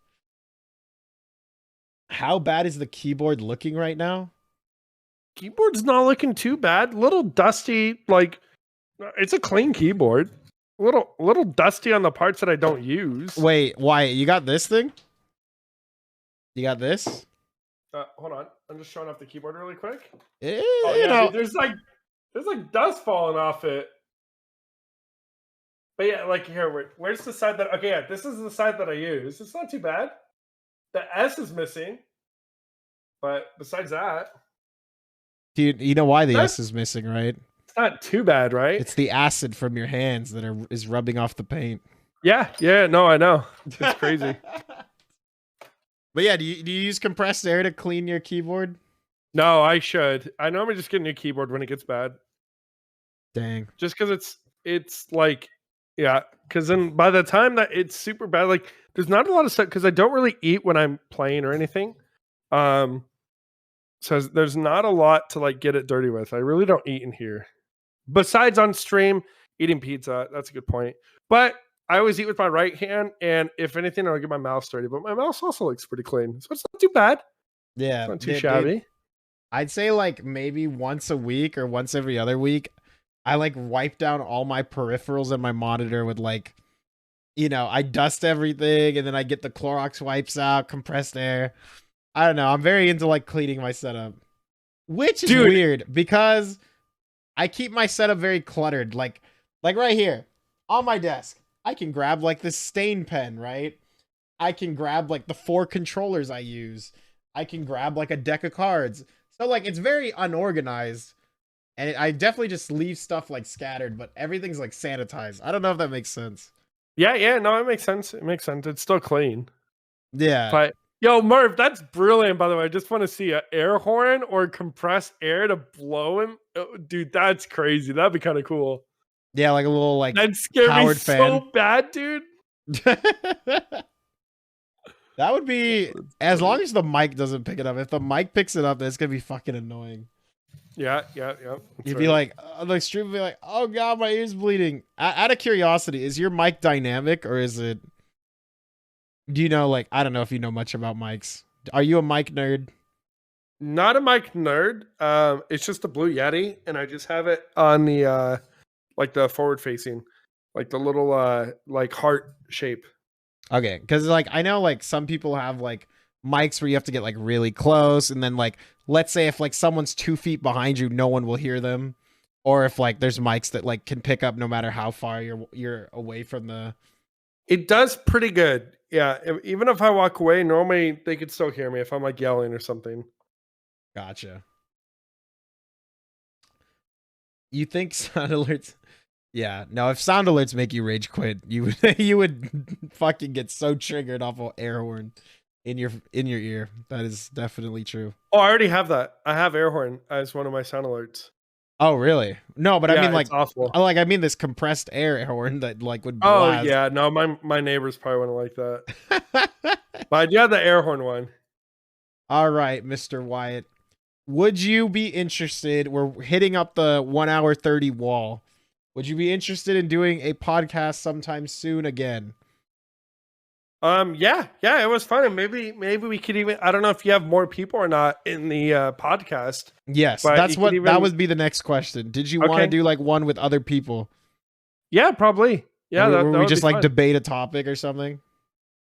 How bad is the keyboard looking right now? Keyboard's not looking too bad. Little dusty, like it's a clean keyboard. Little dusty on the parts that I don't use. Wait, Wyatt, you got this thing? You got this? Hold on. I'm just showing off the keyboard really quick. Dude, there's like dust falling off it. But yeah, like here, where's the side that? Okay, yeah, this is the side that I use. It's not too bad. The S is missing, but besides that, dude, you know why the S is missing, right? It's not too bad, right? It's the acid from your hands that is rubbing off the paint. Yeah, no, I know. It's crazy. But yeah, do you use compressed air to clean your keyboard? No, I should. I normally just get a new keyboard when it gets bad. Dang. Just because it's like, yeah, because then by the time that it's super bad, like there's not a lot of stuff because I don't really eat when I'm playing or anything. So there's not a lot to like get it dirty with. I really don't eat in here. Besides on stream, eating pizza. That's a good point. But I always eat with my right hand, and if anything, I'll get my mouse dirty. But my mouse also looks pretty clean, so it's not too bad. Yeah, it's not too shabby. Dude, I'd say like maybe once a week or once every other week, I like wipe down all my peripherals and my monitor with like, I dust everything, and then I get the Clorox wipes out, compressed air. I don't know. I'm very into like cleaning my setup, which is weird because I keep my setup very cluttered. Like right here on my desk, I can grab like this stain pen, right? I can grab like the 4 controllers I use. I can grab like a deck of cards. So like it's very unorganized, and I definitely just leave stuff like scattered, but everything's like sanitized. I don't know if that makes sense. Yeah, no, it makes sense. It makes sense. It's still clean. Yeah. But yo, Murph, that's brilliant, by the way. I just want to see an air horn or compressed air to blow him. Oh, dude, that's crazy. That'd be kind of cool. Yeah, like a little like that scared me so bad, dude. That would be as long as the mic doesn't pick it up. If the mic picks it up, that's gonna be fucking annoying. Yeah. You'd be like, the stream would be like, oh god, my ear's bleeding. Out of curiosity, is your mic dynamic or is it? Do you know, like, I don't know if you know much about mics. Are you a mic nerd? Not a mic nerd. It's just a Blue Yeti, and I just have it on the like the forward facing, like the little like heart shape. Okay, because like I know like some people have like mics where you have to get like really close, and then like let's say if like someone's 2 feet behind you, no one will hear them, or if like there's mics that like can pick up no matter how far you're away from the. It does pretty good. Yeah, even if I walk away, normally they could still hear me if I'm like yelling or something. Gotcha. You think sound alerts? Yeah, no. If sound alerts make you rage quit, you would fucking get so triggered off of air horn in your ear. That is definitely true. Oh, I already have that. I have air horn as one of my sound alerts. Oh, really? No, but yeah, I mean like awful. I mean this compressed air horn that like would blast. Oh yeah, no, my neighbors probably wouldn't like that. But I do have the air horn one. All right, Mr. Wyatt. would you be interested? We're hitting up the 1 hour 30 wall. Would you be interested in doing a podcast sometime soon again? Yeah, it was fun, and maybe we could even. I don't know if you have more people or not in the podcast. Yes, But that's you what could that even- would be the next question. Did you want to Okay. do like one with other people? Yeah, probably. Yeah, where that we would just be like fun. debate a topic or something?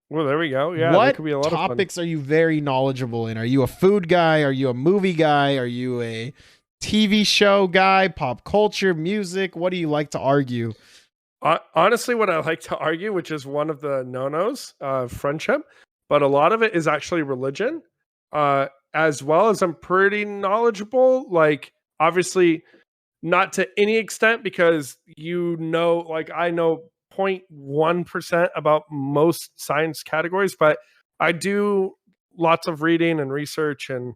Well, there we go. Yeah, that What could be a lot of fun. topics are you very knowledgeable in? Are you a food guy? Are you a movie guy? Are you a TV show guy? Pop culture, music? What do you like to argue? Honestly, what I like to argue, which is one of the no-nos of friendship, but a lot of it is actually religion, as well as I'm pretty knowledgeable. Like, obviously, not to any extent, because like I know 0.1% about most science categories, but I do lots of reading and research and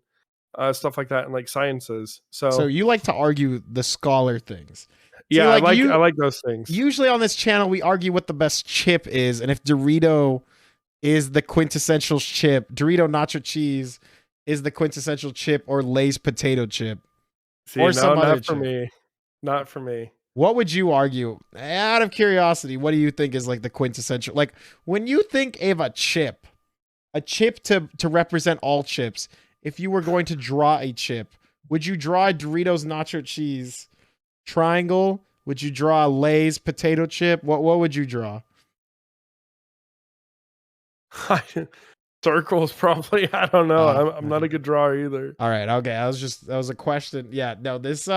stuff like that in like sciences. So you like to argue the scholar things. Yeah, like, I like those things. Usually on this channel, we argue what the best chip is, and if Dorito is the quintessential chip, Dorito nacho cheese is the quintessential chip, or Lay's potato chip. See, or no, some other not for chip. me. Not for me. What would you argue? Out of curiosity, what do you think is like the quintessential? Like, when you think of a chip to represent all chips, if you were going to draw a chip, would you draw a Doritos nacho cheese triangle? Would you draw a Lay's potato chip? What would you draw? Circles, probably. I don't know. Oh, I'm not a good drawer either. All right, okay. That was a question. Yeah, no, this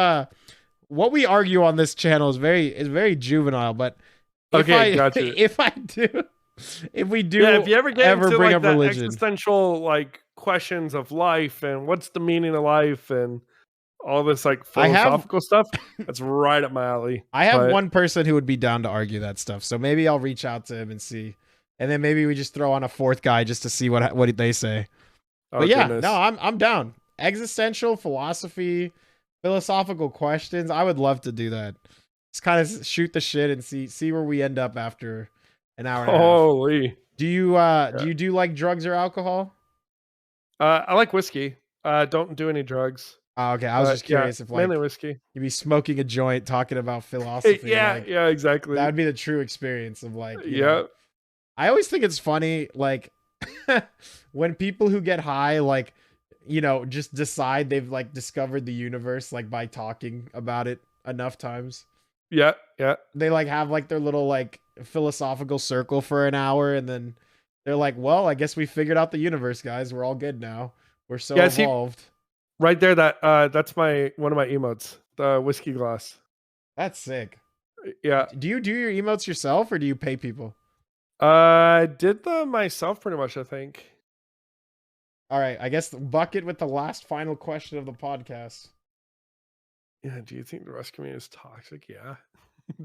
what we argue on this channel is very juvenile, but Okay, gotcha. if we do Yeah, if you ever get into bring like up the religion, existential like questions of life and what's the meaning of life and all this like I have- philosophical stuff, that's right up my alley. I have But- one person who would be down to argue that stuff. So maybe I'll reach out to him and see. And then maybe we just throw on a fourth guy just to see what they say. Oh, But yeah, goodness. no, I'm down. Existential philosophy, philosophical questions. I would love to do that. Just kind of shoot the shit and see where we end up after an hour and a half. Holy. Do you do like drugs or alcohol? I like whiskey. Don't do any drugs. Oh, okay, I was just curious if like mainly whiskey. you'd be smoking a joint talking about philosophy. Yeah, like, yeah, exactly. that would be the true experience of like, you Yeah. know. I always think it's funny, like, when people who get high, like, you know, just decide they've like discovered the universe, like by talking about it enough times. Yeah, yeah. They like have like their little like philosophical circle for an hour, and then they're like, well, I guess we figured out the universe, guys. We're all good now. We're so Yeah, see- evolved. Right there, that's one of my emotes, the whiskey glass. That's sick. Yeah. Do you do your emotes yourself, or do you pay people? I did them myself pretty much, I think. All right, I guess bucket with the last final question of the podcast. Yeah, do you think the rest community is toxic? Yeah.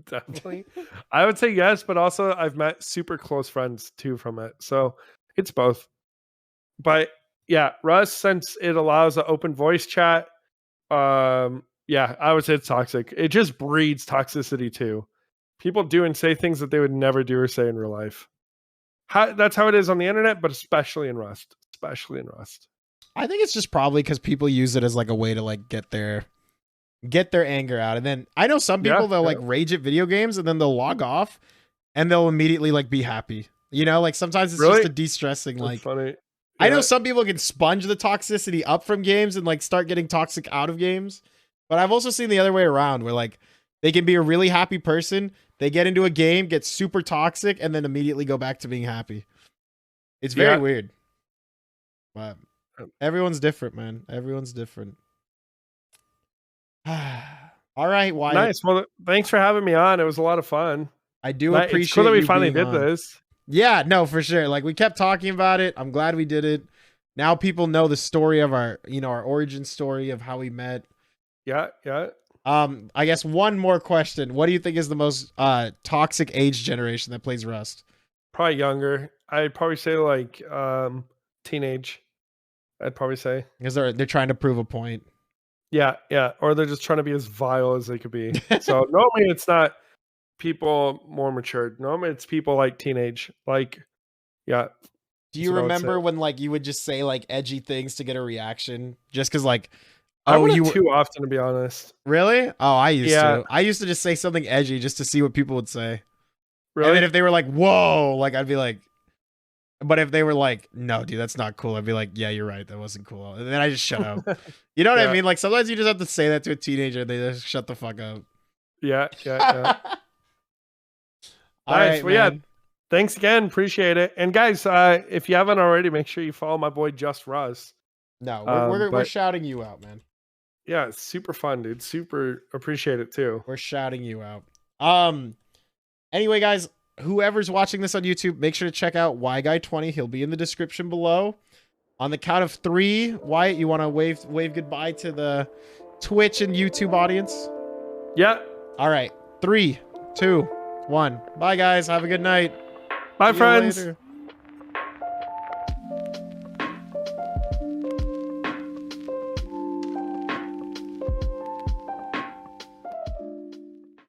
Definitely. I would say yes, but also I've met super close friends too from it. So it's both. But yeah, Rust, since it allows an open voice chat, yeah, I would say it's toxic. It just breeds toxicity too. People do and say things that they would never do or say in real life. That's how it is on the internet, but especially in Rust. I think it's just probably because people use it as like a way to like get their anger out. And then I know some people they'll like rage at video games and then they'll log off and they'll immediately like be happy. You know, like sometimes it's just a de-stressing. That's Like funny. I know Yeah. some people can sponge the toxicity up from games and like start getting toxic out of games. But I've also seen the other way around where like they can be a really happy person, they get into a game, get super toxic, and then immediately go back to being happy. It's very weird. But everyone's different, man. Everyone's different. All right, Wyatt. Nice. Well, thanks for having me on. It was a lot of fun. I do It's appreciate cool that we you finally being did on. this. Yeah, no, for sure. Like we kept talking about it. I'm glad we did it. Now people know the story of our origin story of how we met. Yeah, yeah. I guess one more question. What do you think is the most toxic age generation that plays Rust? Probably younger. I'd probably say like teenage. I'd probably say. Because they're trying to prove a point. Yeah, yeah. Or they're just trying to be as vile as they could be. So normally it's not people more matured. Normally it's people like teenage. Like, yeah. Do you That's what I would remember say. when like you would just say like edgy things to get a reaction? Just because like I Oh, wouldn't too often, to be honest. really? Oh, I used Yeah. to. I used to just say something edgy just to see what people would say. Really? And then if they were like, "Whoa," like I'd be like, but if they were like, "No, dude, that's not cool," I'd be like, "Yeah, you're right. That wasn't cool." And then I just shut up. You know what I Yeah. mean? Like sometimes you just have to say that to a teenager. They just shut the fuck up. Yeah. All Nice. right, Well, yeah. man. Thanks again. Appreciate it. And guys, if you haven't already, make sure you follow my boy Just Russ. No, we're But shouting you out, man. yeah, it's super fun, dude. Super appreciate it too. We're shouting you out. Anyway, guys, whoever's watching this on YouTube, make sure to check out Whyguy20. He'll be in the description below. On the count of 3, Wyatt, you want to wave goodbye to the Twitch and YouTube audience? Yeah. All right. 3, 2, 1. Bye, guys. Have a good night. Bye, See you friends. later.